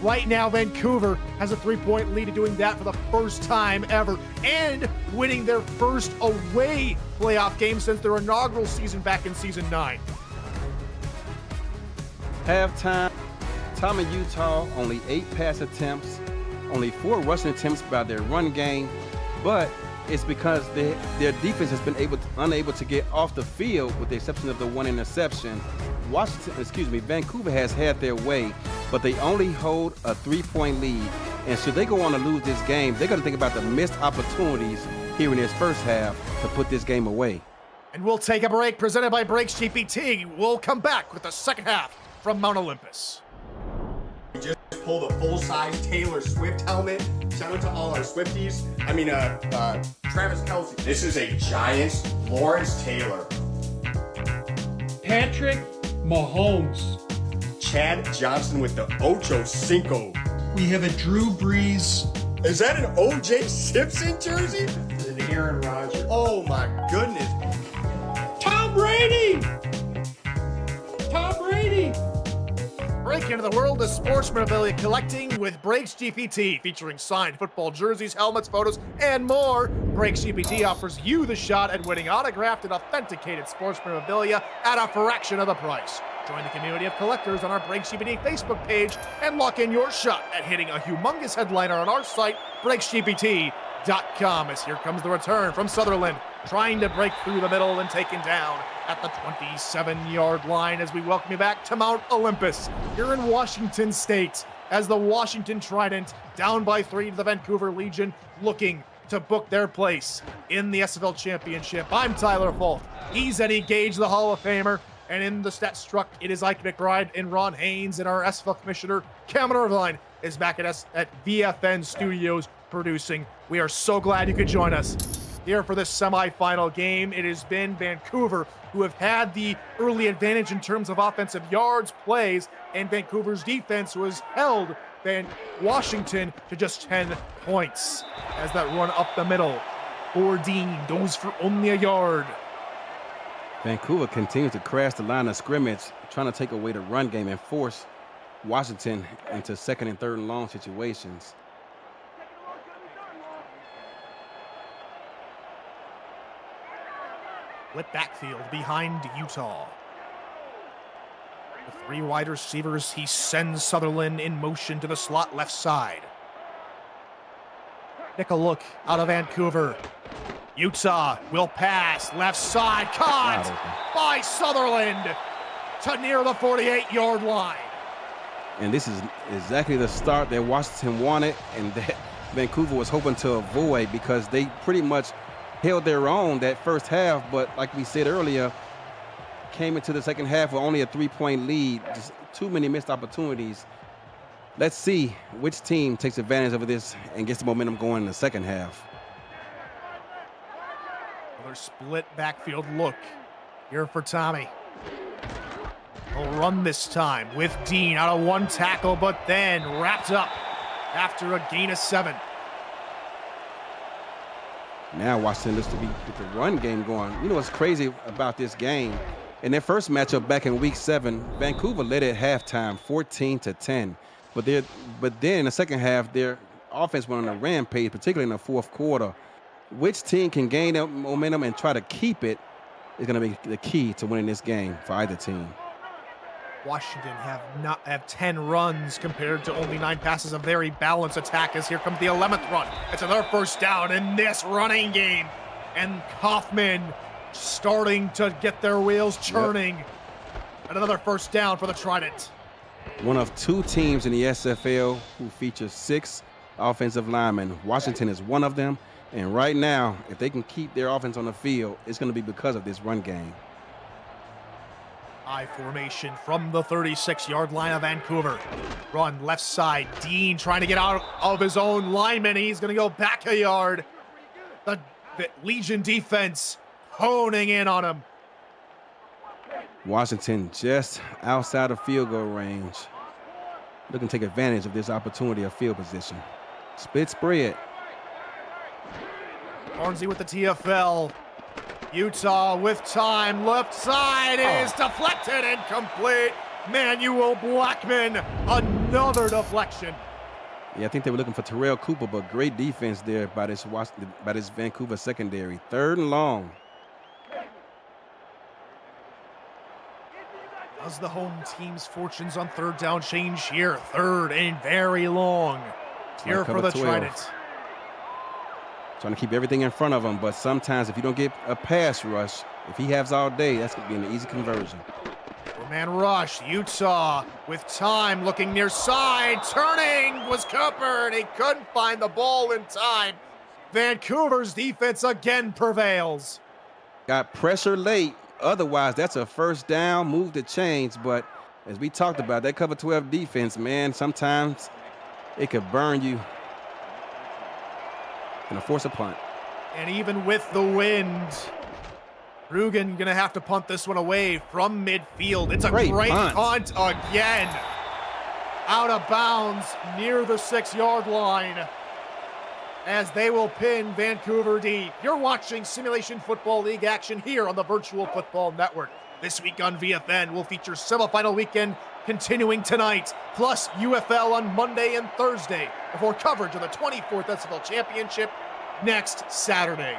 Right now, Vancouver has a 3-point lead, doing that for the first time ever, and winning their first away playoff game since their inaugural season back in season 9. Halftime, Tommy Utah, only 8 pass attempts, only 4 rushing attempts by their run game, but it's because their defense has been unable to get off the field, with the exception of the 1 interception. Vancouver has had their way, but they only hold a 3-point lead. And should they go on to lose this game, they're going to think about the missed opportunities here in this first half to put this game away. And we'll take a break, presented by Brakes GPT. We'll come back with the second half from Mount Olympus. We just pulled a full-size Taylor Swift helmet. Shout out to all our Swifties. Travis Kelce. This is a Giants Lawrence Taylor. Patrick Mahomes. Chad Johnson with the Ocho Cinco. We have a Drew Brees. Is that an O.J. Simpson jersey? An Aaron Rodgers. Oh my goodness. Tom Brady! Tom Brady! Break into the world of sports memorabilia collecting with Breaks GPT, featuring signed football jerseys, helmets, photos, and more. Breaks GPT offers you the shot at winning autographed and authenticated sports memorabilia at a fraction of the price. Join the community of collectors on our Breaks GPT Facebook page and lock in your shot at hitting a humongous headliner on our site, breaksgpt.com. As here comes the return from Sutherland, trying to break through the middle and taken down at the 27-yard line as we welcome you back to Mount Olympus here in Washington State as the Washington Trident, down by 3 to the Vancouver Legion, looking to book their place in the SFL Championship. I'm Tyler Fulk. He's Eddie Gage, the Hall of Famer. And in the stats truck, it is Ike McBride and Ron Haynes, and our SFL commissioner, Cameron Irvine, is back at us at VFN Studios producing. We are so glad you could join us here for this semifinal game. It has been Vancouver who have had the early advantage in terms of offensive yards, plays, and Vancouver's defense who has held Washington to just 10 points. As that run up the middle, Dean goes for only a yard. Vancouver continues to crash the line of scrimmage, trying to take away the run game and force Washington into second and third and long situations. Flip backfield behind Utah. The 3 wide receivers, he sends Sutherland in motion to the slot left side. Take a look out of Vancouver. Utah will pass left side, caught by Sutherland to near the 48-yard line. And this is exactly the start that Washington wanted and that Vancouver was hoping to avoid, because they pretty much held their own that first half, but like we said earlier, came into the second half with only a 3-point lead. Just too many missed opportunities. Let's see which team takes advantage of this and gets the momentum going in the second half. Another split backfield look here for Tommy. He'll run this time with Dean out of 1 tackle, but then wrapped up after a gain of 7. Now Washington looks to be with the run game going. You know what's crazy about this game? In their first matchup back in week 7, Vancouver led at halftime 14-10. But then in the second half, their offense went on a rampage, particularly in the fourth quarter. Which team can gain that momentum and try to keep it is going to be the key to winning this game for either team. Washington have 10 runs compared to only 9 passes. A very balanced attack as here comes the 11th run. It's another first down in this running game. And Kaufman starting to get their wheels churning. Yep. And another first down for the Trident. One of 2 teams in the SFL who features 6 offensive linemen. Washington is one of them. And right now, if they can keep their offense on the field, it's going to be because of this run game. I formation from the 36-yard line of Vancouver. Run left side. Dean trying to get out of his own lineman. He's going to go back a yard. The Legion defense honing in on him. Washington just outside of field goal range. Looking to take advantage of this opportunity of field position. Split spread. Hornsey with the TFL. Utah with time. Left side is deflected and complete. Manuel Blackman, another deflection. Yeah, I think they were looking for Terrell Cooper, but great defense there by this Vancouver secondary. 3rd and long. Does the home team's fortunes on 3rd down change here? 3rd and very long. Here for the Trident. Trying to keep everything in front of him, but sometimes if you don't get a pass rush, if he has all day, that's going to be an easy conversion. 4-man rush. Utah with time, looking near side. Turning was Cooper, and he couldn't find the ball in time. Vancouver's defense again prevails. Got pressure late. Otherwise, that's a first down, move the chains. But as we talked about, that cover 12 defense, man, sometimes it could burn you. Gonna force a punt. And even with the wind, Rugen gonna have to punt this one away from midfield. It's a Great great punt. punt again. Out of bounds near the 6-yard line as they will pin Vancouver D. You're watching Simulation Football League action here on the Virtual Football Network. This week on VFN will feature semifinal weekend continuing tonight, plus UFL on Monday and Thursday before coverage of the 24th SFL Championship next Saturday.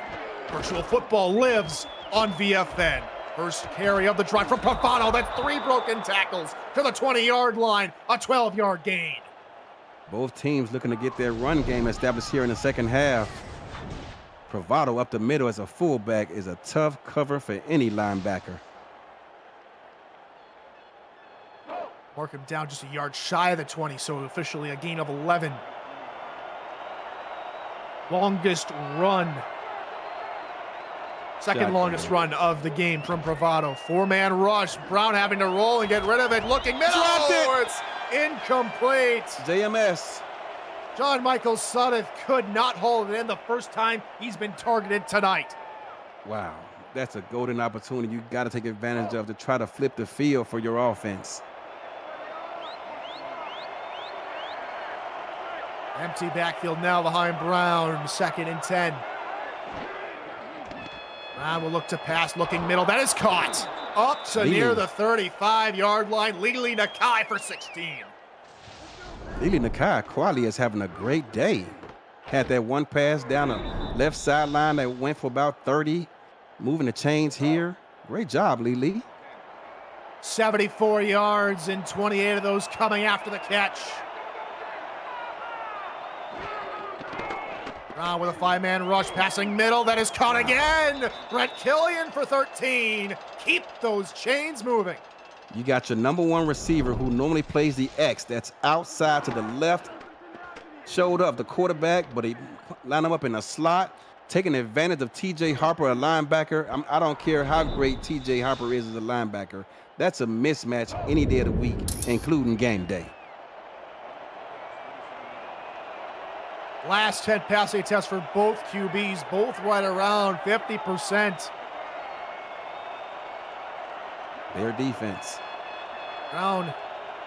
Virtual Football lives on VFN. First carry of the drive from Pavano. That's 3 broken tackles to the 20-yard line, a 12-yard gain. Both teams looking to get their run game established here in the second half. Pravado up the middle as a fullback is a tough cover for any linebacker. Mark him down just a yard shy of the 20, so officially a gain of 11. Longest run. Second longest run of the game from Pravado. 4-man rush. Brown having to roll and get rid of it. Looking middle. Dropped it. It's incomplete. JMS. John Michael Sudduth could not hold it in the first time he's been targeted tonight. Wow, that's a golden opportunity you got to take advantage of to try to flip the field for your offense. Empty backfield now behind Brown. 2nd and 10. Brown will look to pass, looking middle. That is caught. Up to near the 35-yard line. Lili Nakai for 16. Lili Nakai quietly is having a great day. Had that one pass down the left sideline that went for about 30. Moving the chains here. Great job, Lili. 74 yards and 28 of those coming after the catch. Brown with a 5-man rush, passing middle. That is caught again. Brett Killian for 13. Keep those chains moving. You got your number 1 receiver who normally plays the X. That's outside to the left. Showed up the quarterback, but he lined him up in a slot, taking advantage of TJ Harper, a linebacker. I don't care how great TJ Harper is as a linebacker. That's a mismatch any day of the week, including game day. Last 10 passing tests for both QBs, both right around 50%. Their defense. Brown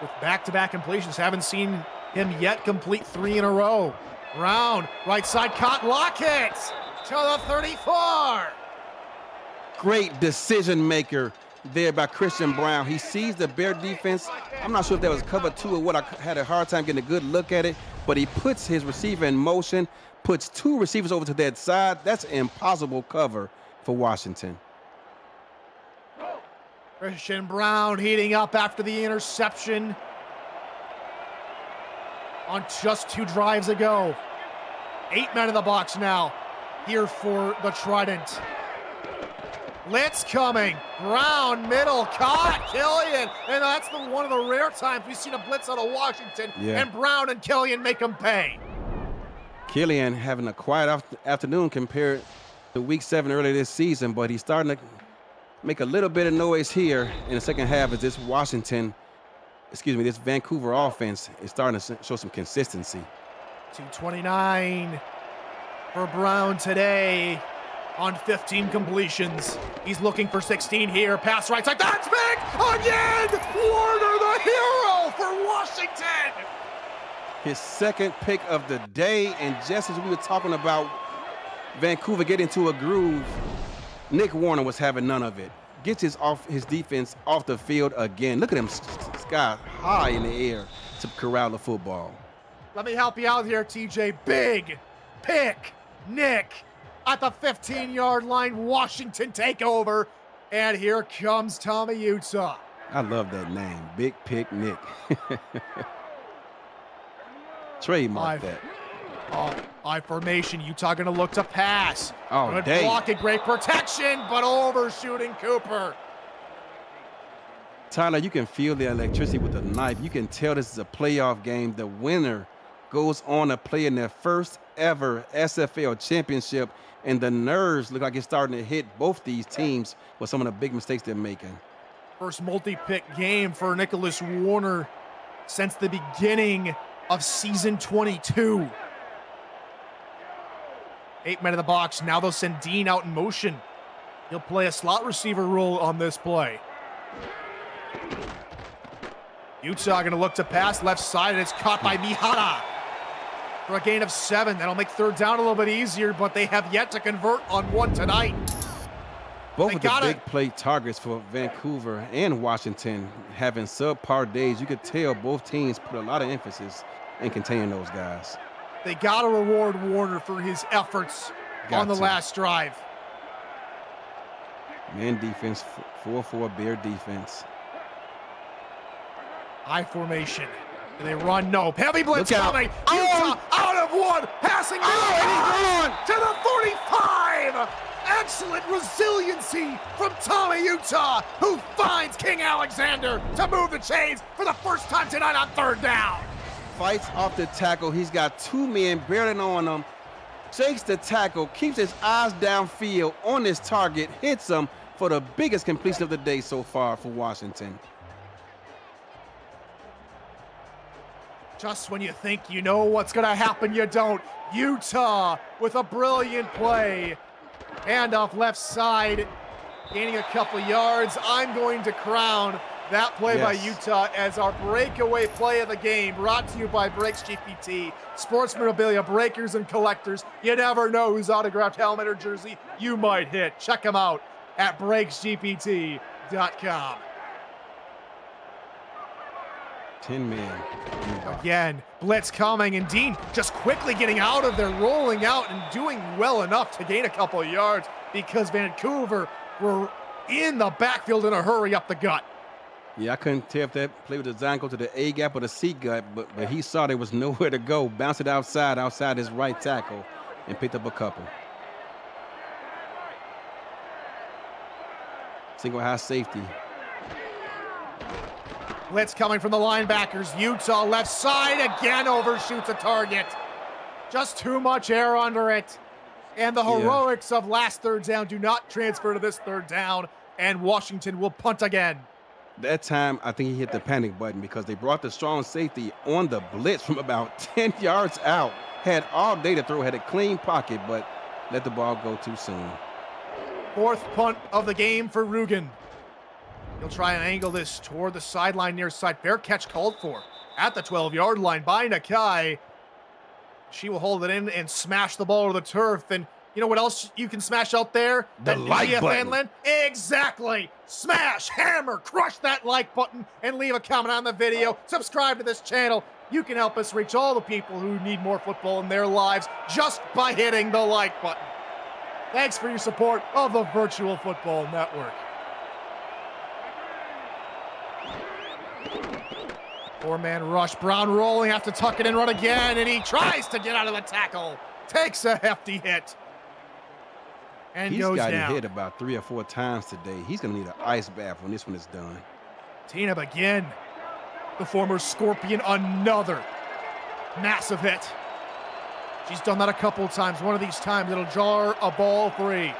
with back-to-back completions. Haven't seen him yet complete 3 in a row. Brown, right side, caught Lockett to the 34. Great decision maker there by Christian Brown. He sees the Bear defense. I'm not sure if that was cover 2 or what. I had a hard time getting a good look at it, but he puts his receiver in motion, puts 2 receivers over to that side. That's an impossible cover for Washington. Christian Brown heating up after the interception on just 2 drives ago. 8 men in the box now here for the Trident. Blitz coming. Brown, middle, caught. Killian. And that's one of the rare times we've seen a blitz out of Washington. Yeah. And Brown and Killian make them pay. Killian having a quiet afternoon compared to week 7 earlier this season, but he's starting to make a little bit of noise here in the second half as this Vancouver offense is starting to show some consistency. 229 for Brown today on 15 completions. He's looking for 16 here. Pass right side. That's big again. Warner, the hero for Washington. His 2nd pick of the day, and just as we were talking about Vancouver getting into a groove, Nick Warner was having none of it. Gets his defense off the field again. Look at him sky high in the air to corral the football. Let me help you out here, TJ. Big pick, Nick. At the 15-yard line, Washington take over. And here comes Tommy Utah. I love that name, Big Pick Nick. Trademark that. I formation. Utah going to look to pass. Oh, good dang. blocking, great protection, but overshooting Cooper. Tyler, you can feel the electricity with the knife. You can tell this is a playoff game. The winner goes on to play in their first ever SFL championship, and the nerves look like it's starting to hit both these teams with some of the big mistakes they're making. First multi-pick game for Nicholas Warner since the beginning of season 22. 8 men in the box. Now they'll send Dean out in motion. He'll play a slot receiver role on this play. Utah going to look to pass left side, and it's caught by Mihara for a gain of 7. That'll make third down a little bit easier, but they have yet to convert on one tonight. Both of the big play targets for Vancouver and Washington having subpar days. You could tell both teams put a lot of emphasis in containing those guys. They got to reward Warner for his efforts on the last drive. Man defense, 4-4 Bear defense. High formation. And they run, no. Heavy blitz coming. Utah out of one. Passing to the 45. Excellent resiliency from Tommy Utah, who finds King Alexander to move the chains for the first time tonight on third down. Fights off the tackle. He's got 2 men barreling on him. Shakes the tackle, keeps his eyes downfield on his target, hits him for the biggest completion of the day so far for Washington. Just when you think you know what's going to happen, you don't. Utah with a brilliant play. Handoff left side, gaining a couple yards. I'm going to crown that play by Utah as our breakaway play of the game, brought to you by Breaks GPT, sports memorabilia breakers and collectors. You never know whose autographed helmet or jersey you might hit. Check them out at breaksgpt.com. 10 men. Again, blitz coming, and Dean just quickly getting out of there, rolling out and doing well enough to gain a couple of yards because Vancouver were in the backfield in a hurry up the gut. Yeah, I couldn't tell if that play was designed to go to the A gap or the C gap, but he saw there was nowhere to go. Bounced it outside his right tackle, and picked up a couple. Single high safety. Blitz coming from the linebackers. Utah left side again overshoots a target. Just too much air under it. And the heroics of last third down do not transfer to this third down, and Washington will punt again. That time, I think he hit the panic button because they brought the strong safety on the blitz from about 10 yards out. Had all day to throw, had a clean pocket, but let the ball go too soon. Fourth punt of the game for Rugen. He'll try and angle this toward the sideline near side. Fair catch called for at the 12-yard line by Nakai. She will hold it in and smash the ball to the turf. And you know what else you can smash out there? The like button. Land? Exactly. Smash, hammer, crush that like button and leave a comment on the video. Subscribe to this channel. You can help us reach all the people who need more football in their lives just by hitting the like button. Thanks for your support of the Virtual Football Network. Four-man rush. Brown rolling, have to tuck it in, run again, and he tries to get out of the tackle. Takes a hefty hit. And goes down. He's gotten hit about 3 or 4 times today. He's going to need an ice bath when this one is done. Tina again. The former Scorpion, another massive hit. She's done that a couple of times. One of these times, it'll jar a ball free.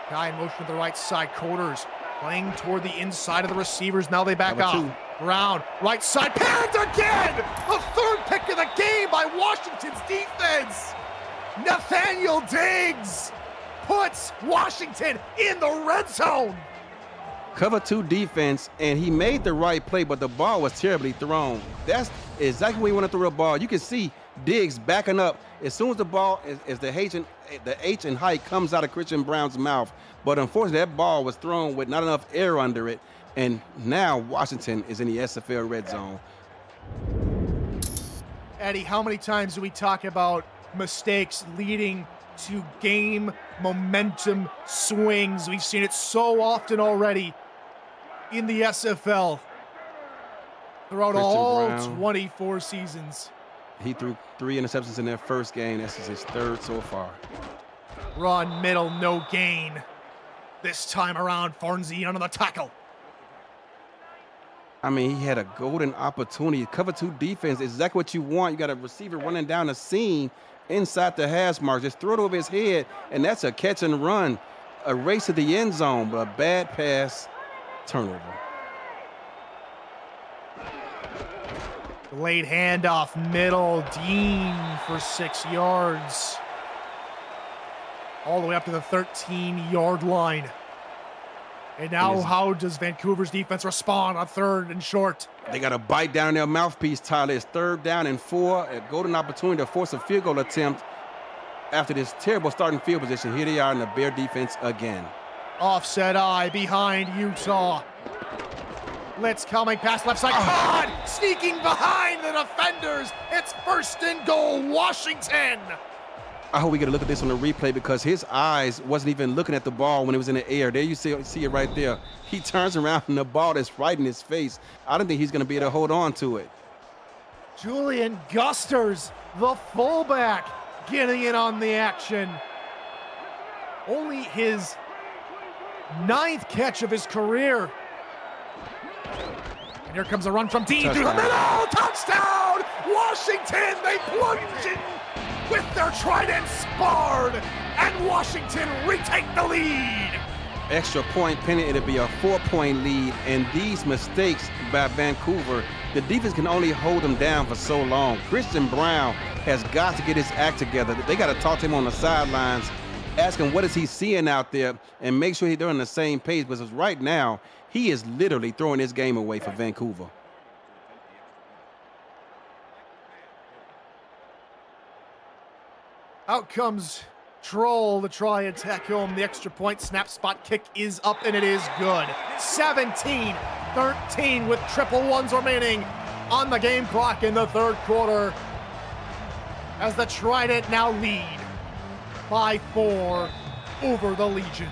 Guy in motion to the right side, quarters. Playing toward the inside of the receivers. Now they back off. Brown, right side, Parent again! The third pick of the game by Washington's defense. Nathaniel Diggs puts Washington in the red zone. Cover 2 defense, and he made the right play, but the ball was terribly thrown. That's exactly where you want to throw a ball. You can see Diggs backing up as soon as the ball, as the H and height comes out of Christian Brown's mouth. But unfortunately, that ball was thrown with not enough air under it, and now Washington is in the SFL red zone. Eddie, how many times do we talk about mistakes leading to game momentum swings? We've seen it so often already in the SFL throughout all 24 seasons. He threw 3 interceptions in their first game. This is his 3rd so far. Run, middle, no gain. This time around, Farnsey under the tackle. I mean, he had a golden opportunity. Cover 2 defense is exactly what you want. You got a receiver running down the seam inside the hash mark. Just throw it over his head, and that's a catch and run. A race to the end zone, but a bad pass, turnover. Late handoff, middle, Dean for 6 yards. all the way up to the 13-yard line. And now how does Vancouver's defense respond on 3rd and short? They got to bite down their mouthpiece, Tyler. It's 3rd down and 4. A golden opportunity to force a field goal attempt after this terrible starting field position. Here they are in the Bear defense again. Offset eye behind Utah. Blitz coming past left side. Caught! Sneaking behind the defenders. It's 1st and goal, Washington. I hope we get a look at this on the replay because his eyes wasn't even looking at the ball when it was in the air. There you see it right there. He turns around and the ball is right in his face. I don't think he's going to be able to hold on to it. Julian Gusters, the fullback, getting in on the action. Only his 9th catch of his career. And here comes a run from Dean through the middle. Touchdown! Washington, they plunge in with their trident sparred, and Washington retake the lead. Extra point penalty, it'll be a 4-point lead, and these mistakes by Vancouver, the defense can only hold them down for so long. Christian Brown has got to get his act together. They got to talk to him on the sidelines, ask him what is he seeing out there, and make sure they're on the same page, because right now, he is literally throwing his game away for Vancouver. Out comes Troll to try and tack home the extra point. Snap spot kick is up, and it is good. 17-13 with triple ones remaining on the game clock in the 3rd quarter, as the Trident now lead by 4 over the Legion.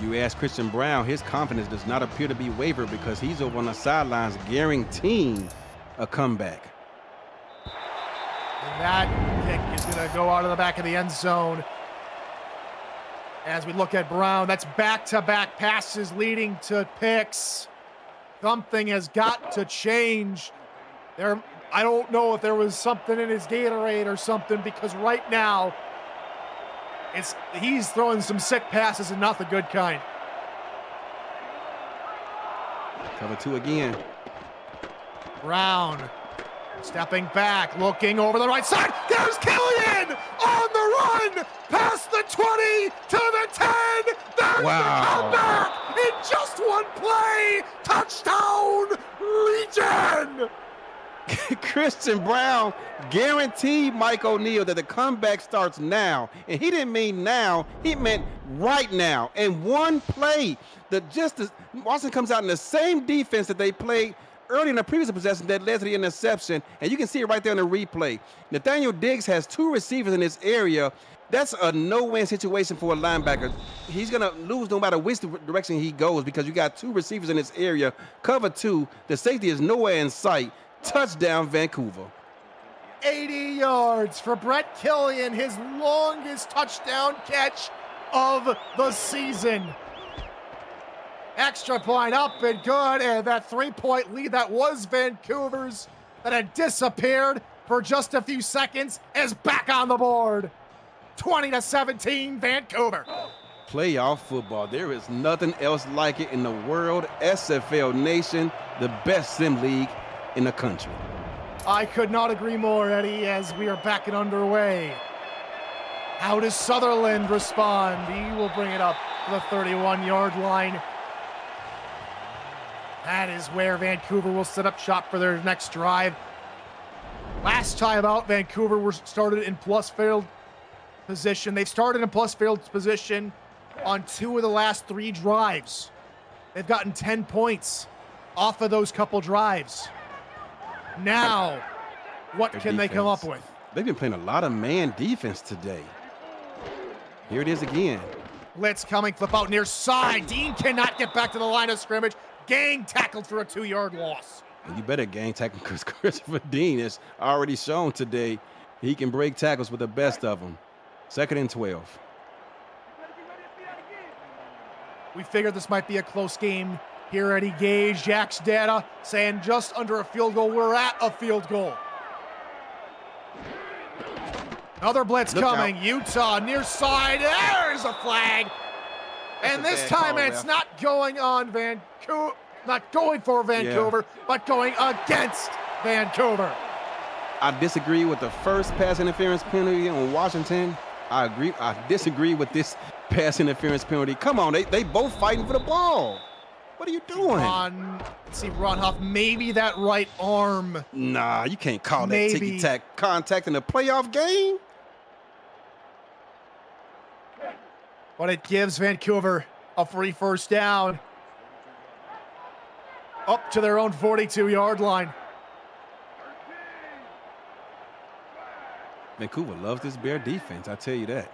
You ask Christian Brown, his confidence does not appear to be wavered because he's over on the sidelines guaranteeing a comeback. And that kick is going to go out of the back of the end zone. As we look at Brown, that's back-to-back passes leading to picks. Something has got to change. I don't know if there was something in his Gatorade or something, because right now he's throwing some sick passes and not the good kind. Cover 2 again. Brown stepping back, looking over the right side. There's Killian on the run, past the 20 to the 10. There's the comeback in just one play. Touchdown, Legion. Christian Brown guaranteed Mike O'Neal that the comeback starts now. And he didn't mean now, he meant right now. And one play, Washington comes out in the same defense that they played early in the previous possession that led to the interception, and you can see it right there in the replay. Nathaniel Diggs has 2 receivers in this area. That's a no-win situation for a linebacker. He's going to lose no matter which direction he goes because you got 2 receivers in this area. Cover 2, the safety is nowhere in sight. Touchdown, Vancouver. 80 yards for Brett Killian, his longest touchdown catch of the season. Extra point up and good, and that 3-point lead that was Vancouver's that had disappeared for just a few seconds is back on the board. 20-17 Vancouver. Playoff football. There is nothing else like it in the world. SFL Nation, the best sim league in the country. I could not agree more, Eddie, as we are back and underway. How does Sutherland respond? He will bring it up to the 31-yard line. That is where Vancouver will set up shop for their next drive. Last time out, Vancouver started in plus field position. They've started in plus field position on 2 of the last 3 drives. They've gotten 10 points off of those couple drives. Now, what can they come up with? They've been playing a lot of man defense today. Here it is again. Blitz coming, flip out near side. Dean cannot get back to the line of scrimmage. Gang tackled for a 2-yard loss. And you better gang tackle because Christopher Dean has already shown today he can break tackles with the best of them. 2nd and 12. We figured this might be a close game here at Gage. Jack's data saying just under a field goal. We're at a field goal. Another blitz coming. Utah near side. There's a flag. And this time it's not going on Vancouver, not going for Vancouver, but going against Vancouver. I disagree with the first pass interference penalty on Washington. I agree. I disagree with this pass interference penalty. Come on, they both fighting for the ball. What are you doing? Let's see, Ron Huff, maybe that right arm. Nah, you can't call that Maybe. ticky-tack contact in a playoff game. But it gives Vancouver a free first down. Up to their own 42-yard line. Vancouver loves this Bear defense, I tell you that.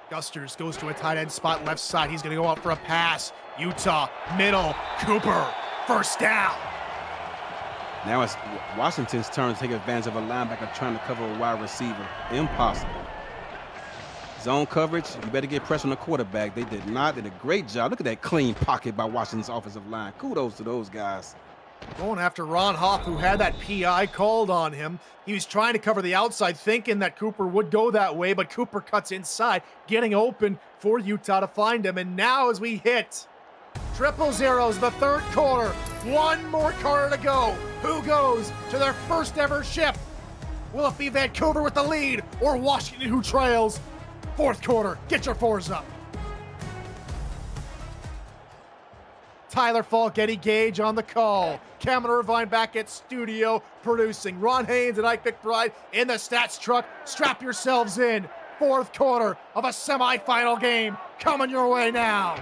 Gusters goes to a tight end spot left side. He's going to go out for a pass. Utah, middle, Cooper, first down. Now it's Washington's turn to take advantage of a linebacker trying to cover a wide receiver. Impossible. Zone coverage, you better get pressure on the quarterback. They did not. They did a great job. Look at that clean pocket by Washington's offensive line. Kudos to those guys. Going after Ron Hoff, who had that PI called on him. He was trying to cover the outside, thinking that Cooper would go that way, but Cooper cuts inside, getting open for Utah to find him. And now as we hit triple zeros, the third quarter, one more quarter to go. Who goes to their first ever ship? Will it be Vancouver with the lead or Washington who trails? Fourth quarter, get your fours up. Tyler Falk, Eddie Gage on the call. Cameron Irvine back at studio producing. Ron Haynes and Ike McBride in the stats truck. Strap yourselves in. Fourth quarter of a semifinal game coming your way now.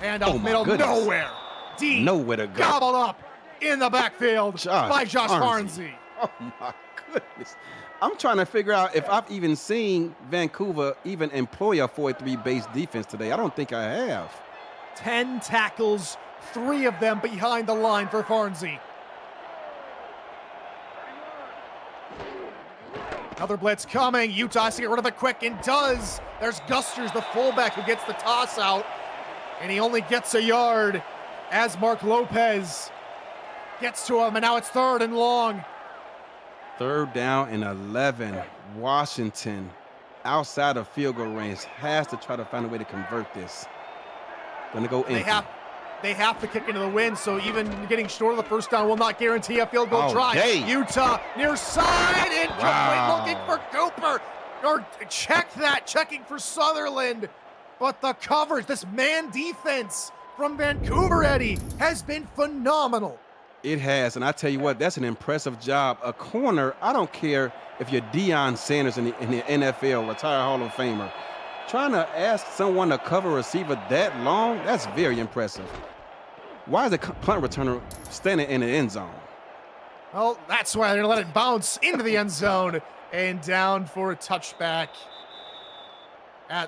And up middle, goodness. nowhere. D. Nowhere to go. Gobbled up in the backfield by Josh Farnsey. Oh my goodness. I'm trying to figure out if I've even seen Vancouver even employ a 4-3 base defense today. I don't think I have. 10 tackles, 3 of them behind the line for Farnsey. Another blitz coming. Utah has to get rid of it quick and does. There's Gusters, the fullback, who gets the toss out. And he only gets a yard as Mark Lopez gets to him. And now it's third and long. Third down and 11. Washington, outside of field goal range, has to try to find a way to convert this. Gonna go empty. They have to kick into the wind, so even getting short of the first down will not guarantee a field goal try. Dang. Utah near side, incomplete, looking for Cooper. Or checking for Sutherland. But the coverage, this man defense from Vancouver, Eddie, has been phenomenal. It has, and I tell you what, that's an impressive job. A corner, I don't care if you're Deion Sanders in the NFL, retired Hall of Famer. Trying to ask someone to cover a receiver that long, that's very impressive. Why is the punt returner standing in the end zone? Well, that's why they're going to let it bounce into the end zone and down for a touchback.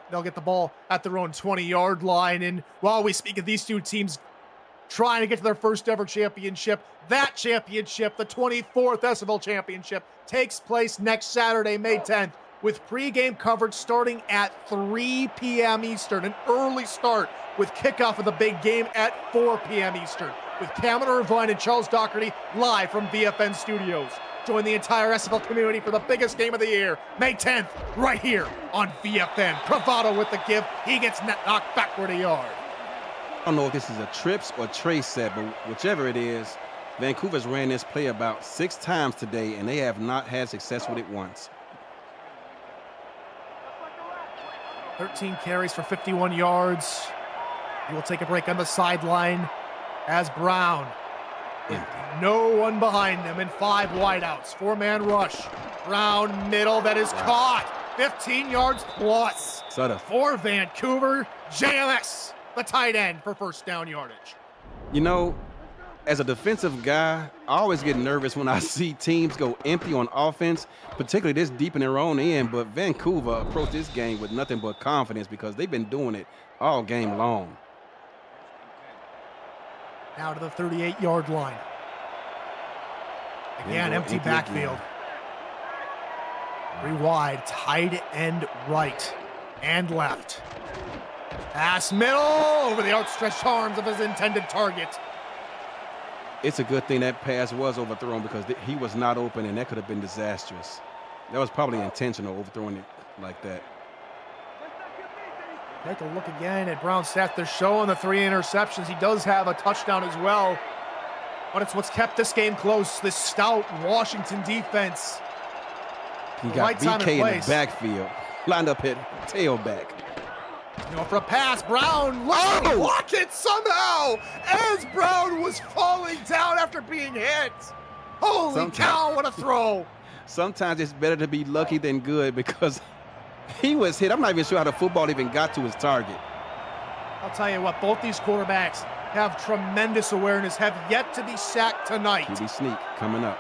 They'll get the ball at their own 20-yard line. And while we speak of these two teams trying to get to their first ever championship, that championship, the 24th SFL championship, takes place next Saturday, May 10th, with pregame coverage starting at 3 p.m. Eastern, an early start with kickoff of the big game at 4 p.m. Eastern, with Cameron Irvine and Charles Doherty live from VFN Studios. Join the entire SFL community for the biggest game of the year, May 10th, right here on VFN. Bravado with the give. He gets knocked backward a yard. I don't know if this is a trips or trace set, but whichever it is, Vancouver's ran this play about 6 times today, and they have not had success with it once. 13 carries for 51 yards. He will take a break on the sideline as Brown, with no one behind him, and 5 wideouts. 4-man rush. Brown middle, that is caught. 15 yards plus for Vancouver. JMS, the tight end, for first down yardage. You know, as a defensive guy, I always get nervous when I see teams go empty on offense, particularly this deep in their own end. But Vancouver approached this game with nothing but confidence because they've been doing it all game long. Now to the 38-yard line. Again, empty backfield. 3 wide, tight end right and left. Pass middle over the outstretched arms of his intended target. It's a good thing that pass was overthrown because he was not open, and that could have been disastrous. That was probably intentional, overthrowing it like that. Take a look again at Brown's stats. They're showing the 3 interceptions. He does have a touchdown as well. But it's what's kept this game close, this stout Washington defense. He got BK in the backfield. lined up at tailback. For a pass, Brown block it somehow as Brown was falling down after being hit. Holy cow, what a throw. Sometimes it's better to be lucky than good because he was hit. I'm not even sure how the football even got to his target. I'll tell you what, both these quarterbacks have tremendous awareness, have yet to be sacked tonight. QB sneak coming up.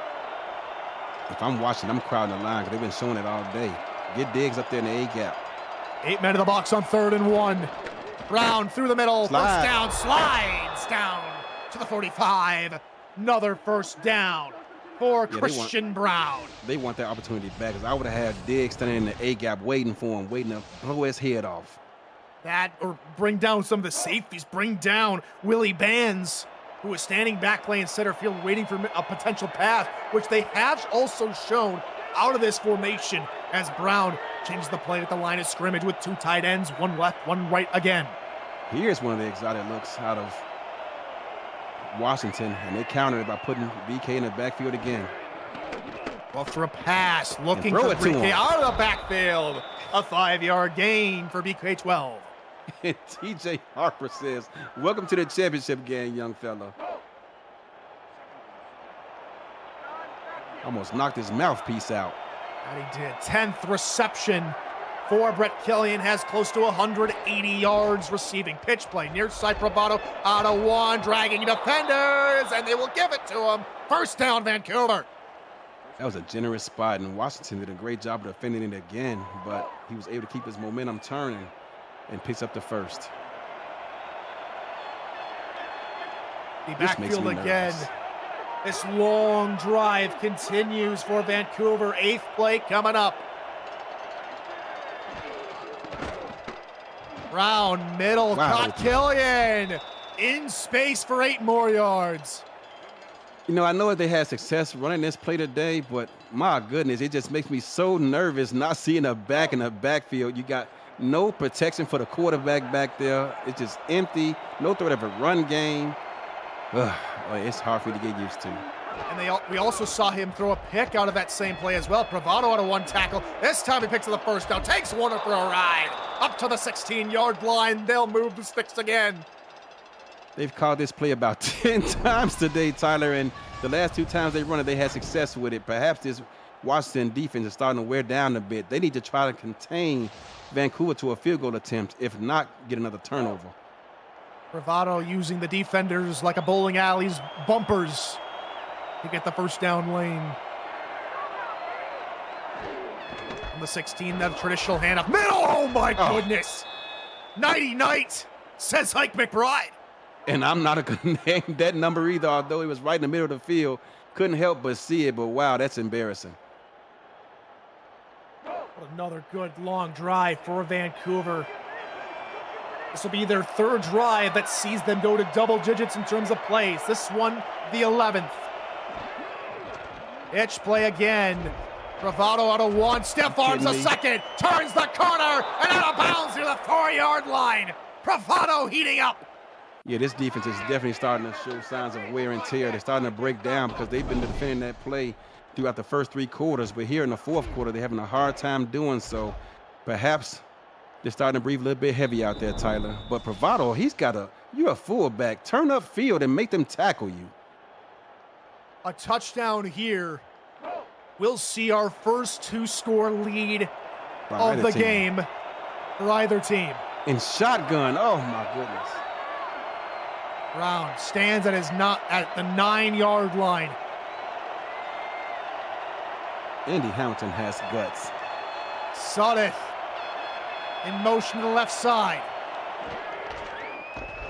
If I'm watching, I'm crowding the line because they've been showing it all day. Get Diggs up there in the A-gap. 8 men in the box on 3rd and 1. Brown through the middle. Slide. First down, slides down to the 45. Another first down for Christian Brown. They want that opportunity back because I would have had Diggs standing in the A-gap waiting for him, waiting to blow his head off. That, or bring down some of the safeties. Bring down Willie Bands, who is standing back playing center field waiting for a potential pass, which they have also shown out of this formation as Brown changes the play at the line of scrimmage with 2 tight ends, 1 left, 1 right again. Here's one of the exotic looks out of Washington, and they countered it by putting BK in the backfield again. Well, for a pass, looking for BK out of the backfield. A 5-yard gain for BK12. And TJ Harper says, welcome to the championship game, young fella. Almost knocked his mouthpiece out. That he did. 10th reception for Brett Killian. Has close to 180 yards receiving. Pitch play near side, Bravado out of 1, dragging defenders, and they will give it to him. First down, Vancouver. That was a generous spot, and Washington did a great job of defending it again, but he was able to keep his momentum turning and picks up the first. The backfield again. This long drive continues for Vancouver. 8th play coming up. Brown, middle, caught Killian. In space for 8 more yards. You know, I know they had success running this play today, but my goodness, it just makes me so nervous not seeing a back in the backfield. You got no protection for the quarterback back there. It's just empty. No threat of a run game. It's hard for me to get used to. And we also saw him throw a pick out of that same play as well. Bravado out of 1 tackle. This time he picks up the first down. Takes Warner for a ride. Up to the 16-yard line. They'll move the sticks again. They've called this play about 10 times today, Tyler, and the last 2 times they run it, they had success with it. Perhaps this Washington defense is starting to wear down a bit. They need to try to contain Vancouver to a field goal attempt, if not, get another turnover. Bravado using the defenders like a bowling alley's bumpers to get the first down lane. On the 16, that traditional handoff. Middle, oh my goodness. Nighty night, says Ike McBride. And I'm not going to name that number either, although he was right in the middle of the field. Couldn't help but see it, but wow, that's embarrassing. Another good long drive for Vancouver. This will be their 3rd drive that sees them go to double digits in terms of plays. This one, the 11th. Pitch play again. Bravado out of 1, stiff arms a second, turns the corner, and out of bounds near the 4-yard line. Bravado heating up. Yeah, this defense is definitely starting to show signs of wear and tear. They're starting to break down because they've been defending that play throughout the first 3 quarters. But here in the 4th quarter, they're having a hard time doing so. Perhaps they're starting to breathe a little bit heavy out there, Tyler. But Bravado, you're a fullback. Turn up field and make them tackle you. A touchdown here. We'll see our first 2-score lead of the game for either team. In shotgun, oh my goodness. Brown stands at the 9-yard line. Andy Hamilton has guts. Sudeth in motion to the left side.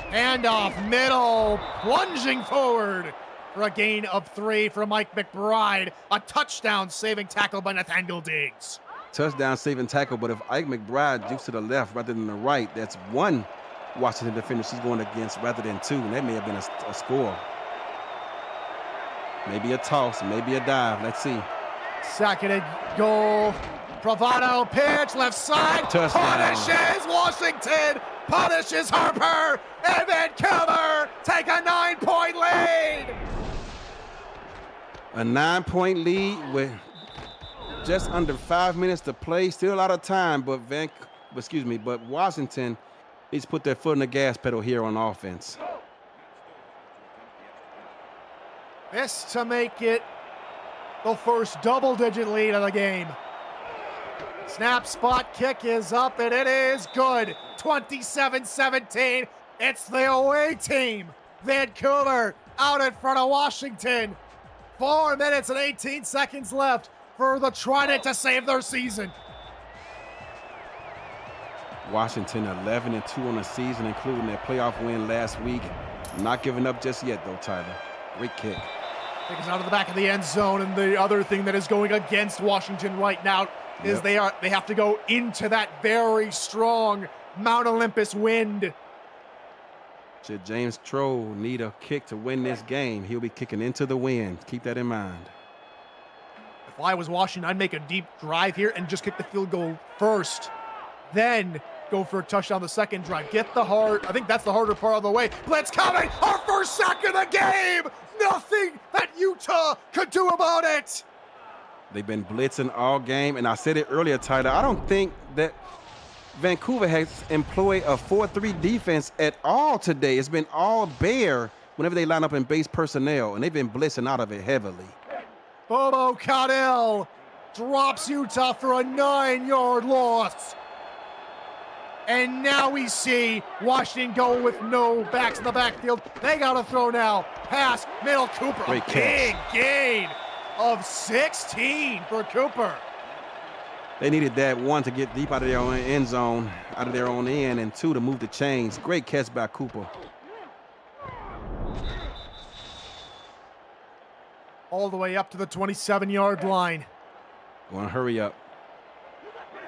Handoff, middle, plunging forward for a gain of 3 from Mike McBride. A touchdown saving tackle by Nathaniel Diggs. Touchdown saving tackle, but if Ike McBride jukes to the left rather than the right, that's 1 Washington defender she's going against rather than 2, and that may have been a score. Maybe a toss, maybe a dive. Let's see. Second goal. Bravado pitch, left side. Touchdown. Punishes Washington. Punishes Harper. And Vancouver take a 9-point lead. A 9-point lead with just under 5 minutes to play. Still a lot of time, but Washington needs to put their foot on the gas pedal here on offense. This to make it the first double-digit lead of the game. Snap, spot, kick is up, and it is good. 27-17. It's the away team. Vancouver out in front of Washington. 4 minutes and 18 seconds left for the Trident to save their season. Washington 11-2 on the season, including their playoff win last week. Not giving up just yet, though, Tyler. Great kick. Kick is out of the back of the end zone, and the other thing that is going against Washington right now is they have to go into that very strong Mount Olympus wind. Should James Troll need a kick to win this game, he'll be kicking into the wind. Keep that in mind. If I was Washington, I'd make a deep drive here and just kick the field goal first. Then go for a touchdown the second drive. Get the I think that's the harder part of the way. Blitz coming! Our first sack of the game! Nothing that Utah could do about it! They've been blitzing all game, and I said it earlier, Tyler. I don't think that Vancouver has employed a 4-3 defense at all today. It's been all bear whenever they line up in base personnel, and they've been blitzing out of it heavily. Bobo Caudell drops Utah for a 9-yard loss. And now we see Washington go with no backs in the backfield. They got to throw now. Pass, middle, Cooper. Great a big catch. gain of 16 for Cooper. They needed that, one, to get deep out of their own end zone, out of their own end, and two, to move the chains. Great catch by Cooper. All the way up to the 27-yard line. Going to hurry up.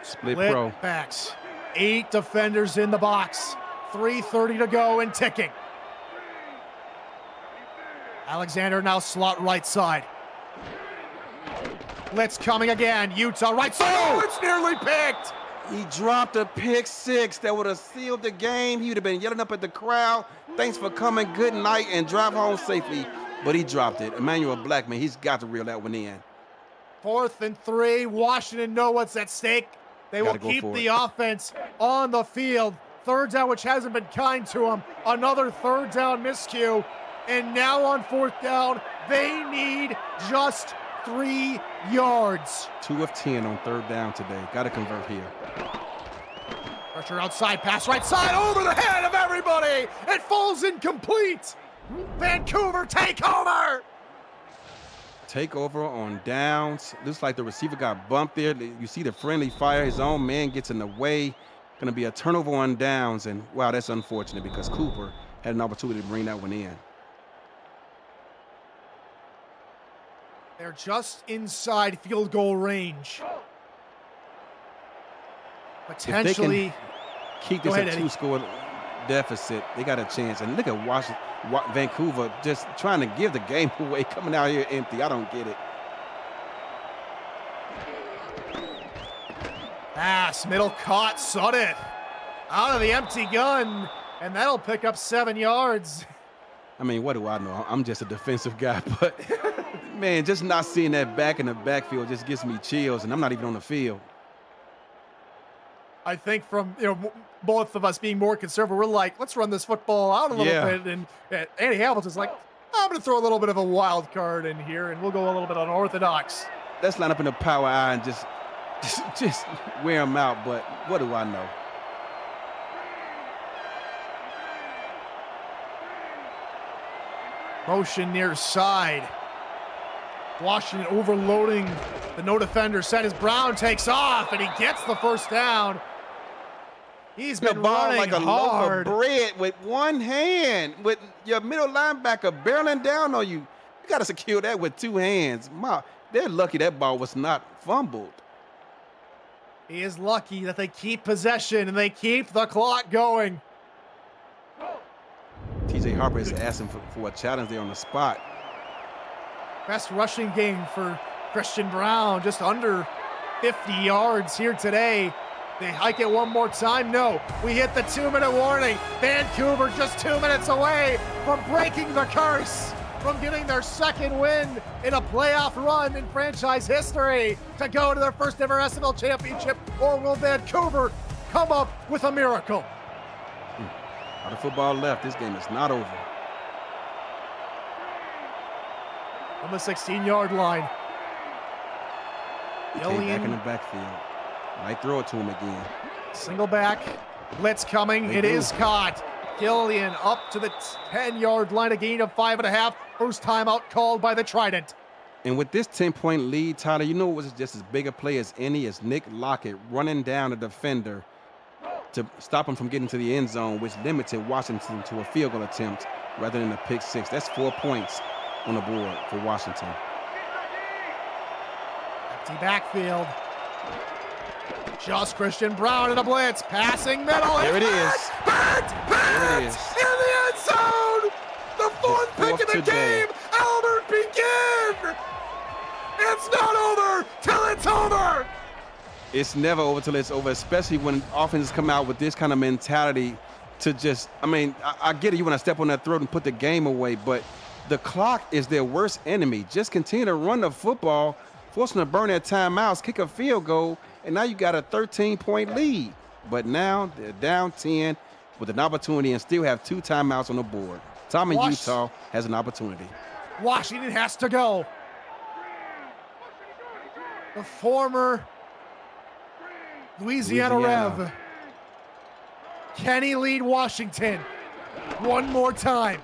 Split Split pro. backs. 8 defenders in the box. 3:30 to go and ticking. Alexander now slot right side. Blitz coming again. Utah right side. Oh, it's nearly picked. He dropped a pick six that would have sealed the game. He would have been yelling up at the crowd. Thanks for coming. Good night, and drive home safely. But he dropped it. Emmanuel Blackman, he's got to reel that one in. 4th and 3. Washington know what's at stake. They will keep the offense on the field. Third down, which hasn't been kind to them. Another third down miscue. And now on 4th down, they need just 3 yards. 2 of 10 on 3rd down today. Got to convert here. Pressure outside, pass right side, over the head of everybody. It falls incomplete. Vancouver take over. Takeover on downs. Looks like the receiver got bumped there. You see the friendly fire. His own man gets in the way. Going to be a turnover on downs. And, wow, that's unfortunate because Cooper had an opportunity to bring that one in. They're just inside field goal range. Potentially. If they can keep this a 2-score deficit, they got a chance. And look at Vancouver just trying to give the game away, coming out here empty. I don't get it. Pass, middle caught, Sudden. Out of the empty gun, and that'll pick up 7 yards. I mean, what do I know? I'm just a defensive guy, but, man, just not seeing that back in the backfield just gives me chills, and I'm not even on the field. I think from both of us being more conservative, we're like, let's run this football out a little bit. And Andy Hamilton's like, I'm going to throw a little bit of a wild card in here, and we'll go a little bit unorthodox. Let's line up in the power eye and just wear them out, but what do I know? Motion near side. Washington overloading the no defender set as Brown takes off, and he gets the first down. He's been running like a hard. loaf of bread with one hand, with your middle linebacker barreling down on you. You got to secure that with 2 hands. They're lucky that ball was not fumbled. He is lucky that they keep possession and they keep the clock going. TJ Harper is asking for a challenge there on the spot. Best rushing game for Christian Brown, just under 50 yards here today. They hike it one more time. No, we hit the 2-minute warning. Vancouver just 2 minutes away from breaking the curse. from getting their second win in a playoff run in franchise history to go to their first ever SFL championship, or will Vancouver come up with a miracle? Out of football left, this game is not over. On the 16-yard line. He came back in the backfield. Might throw it to him again. Single back, blitz coming, it is caught. Gillian up to the 10-yard line, a gain of 5.5. First timeout called by the Trident. And with this 10-point lead, Tyler, you know what was just as big a play as any is Nick Lockett running down a defender to stop him from getting to the end zone, which limited Washington to a field goal attempt rather than a pick six. That's 4 points on the board for Washington. Empty backfield. Just Christian Brown in a blitz, passing middle. There it is. There it is. In the end zone. The fourth pick of the game. Albert Begin. It's not over till it's over. It's never over till it's over, especially when offenses come out with this kind of mentality to just, I get it, you want to step on their throat and put the game away, but the clock is their worst enemy. Just continue to run the football, force them to burn their timeouts, kick a field goal, and now you got a 13-point lead. But now they're down 10 with an opportunity and still have 2 timeouts on the board. Tom in Utah has an opportunity. Washington has to go. The former Louisiana Rev. Can he lead Washington one more time?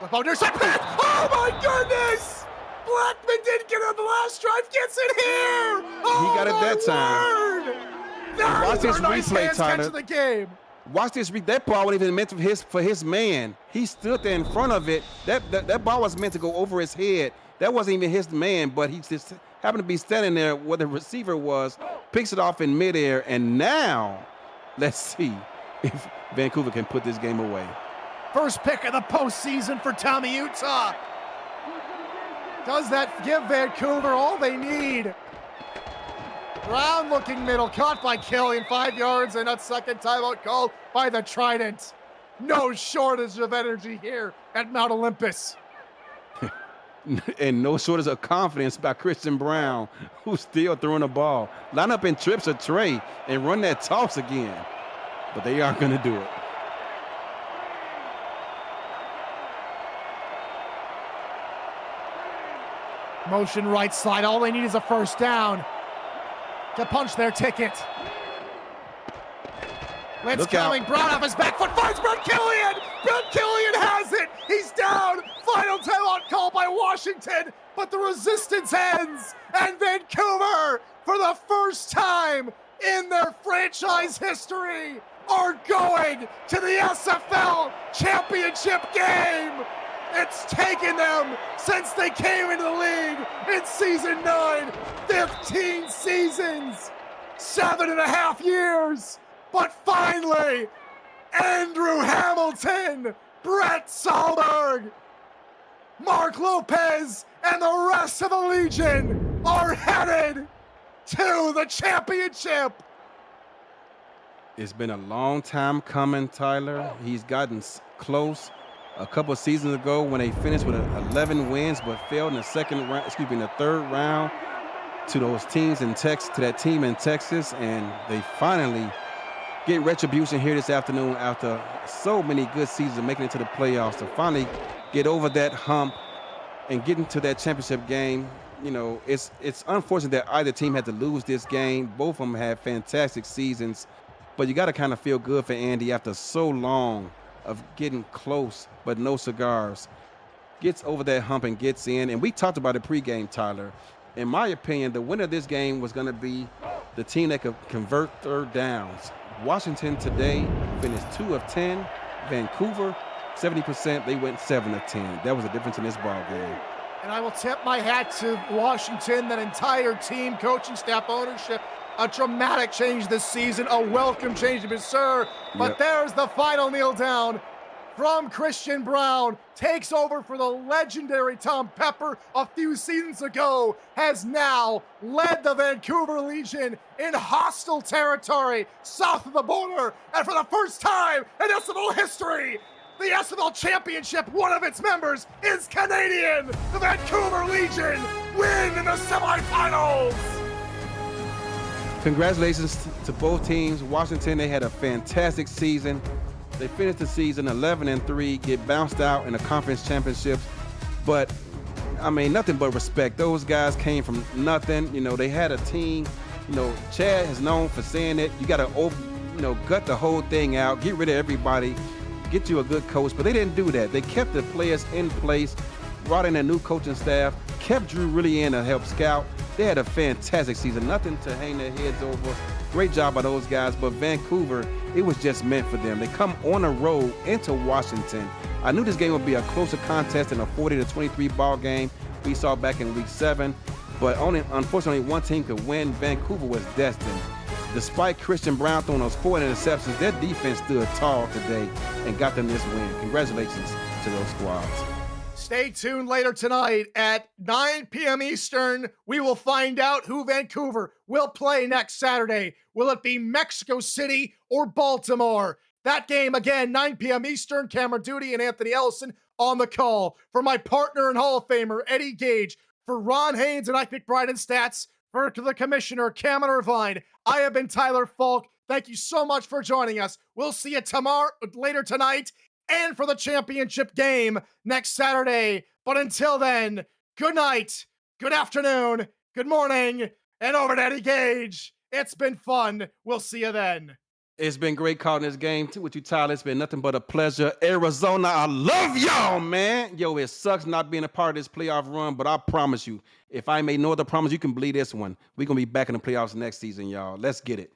Oh my goodness! Blackman didn't get on the last drive, gets it here! Oh, he got it that time. Watch this replay, Tyler. The game. Watch this. That ball wasn't even meant for his man. He stood there in front of it. That ball was meant to go over his head. That wasn't even his man, but he just happened to be standing there where the receiver was, picks it off in midair, and now let's see if Vancouver can put this game away. First pick of the postseason for Tommy Utah. Does that give Vancouver all they need? Brown looking middle, caught by Killian, 5 yards, and a second timeout called by the Trident. No shortage of energy here at Mount Olympus. And no shortage of confidence by Christian Brown, who's still throwing the ball. Line up in trips or tray and run that toss again. But they aren't going to do it. Motion right side. All they need is a first down to punch their ticket. Blitz coming. Brown off his back foot. Finds Brett Killian. Brett Killian has it. He's down. Final timeout call by Washington. But the resistance ends. And Vancouver, for the first time in their franchise history, are going to the SFL championship game. It's taken them since they came into the league in season 9, 15 seasons, 7.5 years. But finally, Andrew Hamilton, Brett Sahlberg, Mark Lopez, and the rest of the Legion are headed to the championship. It's been a long time coming, Tyler. He's gotten close. A couple of seasons ago when they finished with 11 wins but failed in the third round to those teams in Texas, to that team in Texas, and they finally get retribution here this afternoon after so many good seasons of making it to the playoffs to finally get over that hump and get into that championship game. You know, it's unfortunate that either team had to lose this game. Both of them had fantastic seasons, but you got to kind of feel good for Andy after so long of getting close but no cigars. Gets over that hump and gets in. And we talked about it pregame, Tyler. In my opinion, the winner of this game was going to be the team that could convert third downs. Washington today finished 2 of 10. Vancouver, 70%. They went 7 of 10. That was the difference in this ball game. And I will tip my hat to Washington, that entire team, coaching staff, ownership. A dramatic change this season, a welcome change to be sir. But There's the final kneel down from Christian Brown. Takes over for the legendary Tom Pepper a few seasons ago. Has now led the Vancouver Legion in hostile territory south of the border. And for the first time in SFL history, the SFL Championship, one of its members is Canadian. The Vancouver Legion win in the semifinals. Congratulations to both teams. Washington, they had a fantastic season. They finished the season 11-3, get bounced out in the conference championships. But, I mean, nothing but respect. Those guys came from nothing. You know, they had a team. You know, Chad is known for saying it. You got to, gut the whole thing out, get rid of everybody, get you a good coach. But they didn't do that. They kept the players in place, brought in a new coaching staff, kept Drew really in to help scout. They had a fantastic season, nothing to hang their heads over. Great job by those guys, but Vancouver, it was just meant for them. They come on the road into Washington. I knew this game would be a closer contest than a 40-23 ball game we saw back in week 7, but unfortunately one team could win. Vancouver was destined. Despite Christian Brown throwing those 4 interceptions, their defense stood tall today and got them this win. Congratulations to those squads. Stay tuned later tonight at 9 p.m. Eastern. We will find out who Vancouver will play next Saturday. Will it be Mexico City or Baltimore? That game, again, 9 p.m. Eastern. Cameron Duty and Anthony Ellison on the call. For my partner and Hall of Famer, Eddie Gage, for Ron Haynes and Ike McBride and Stats, for the commissioner, Cameron Irvine, I have been Tyler Falk. Thank you so much for joining us. We'll see you later tonight, and for the championship game next Saturday. But until then, good night, good afternoon, good morning, and over to Eddie Gage. It's been fun. We'll see you then. It's been great calling this game with you, Tyler. It's been nothing but a pleasure. Arizona, I love y'all, man. Yo, it sucks not being a part of this playoff run, but I promise you, if I made no other promise, you can believe this one. We're going to be back in the playoffs next season, y'all. Let's get it.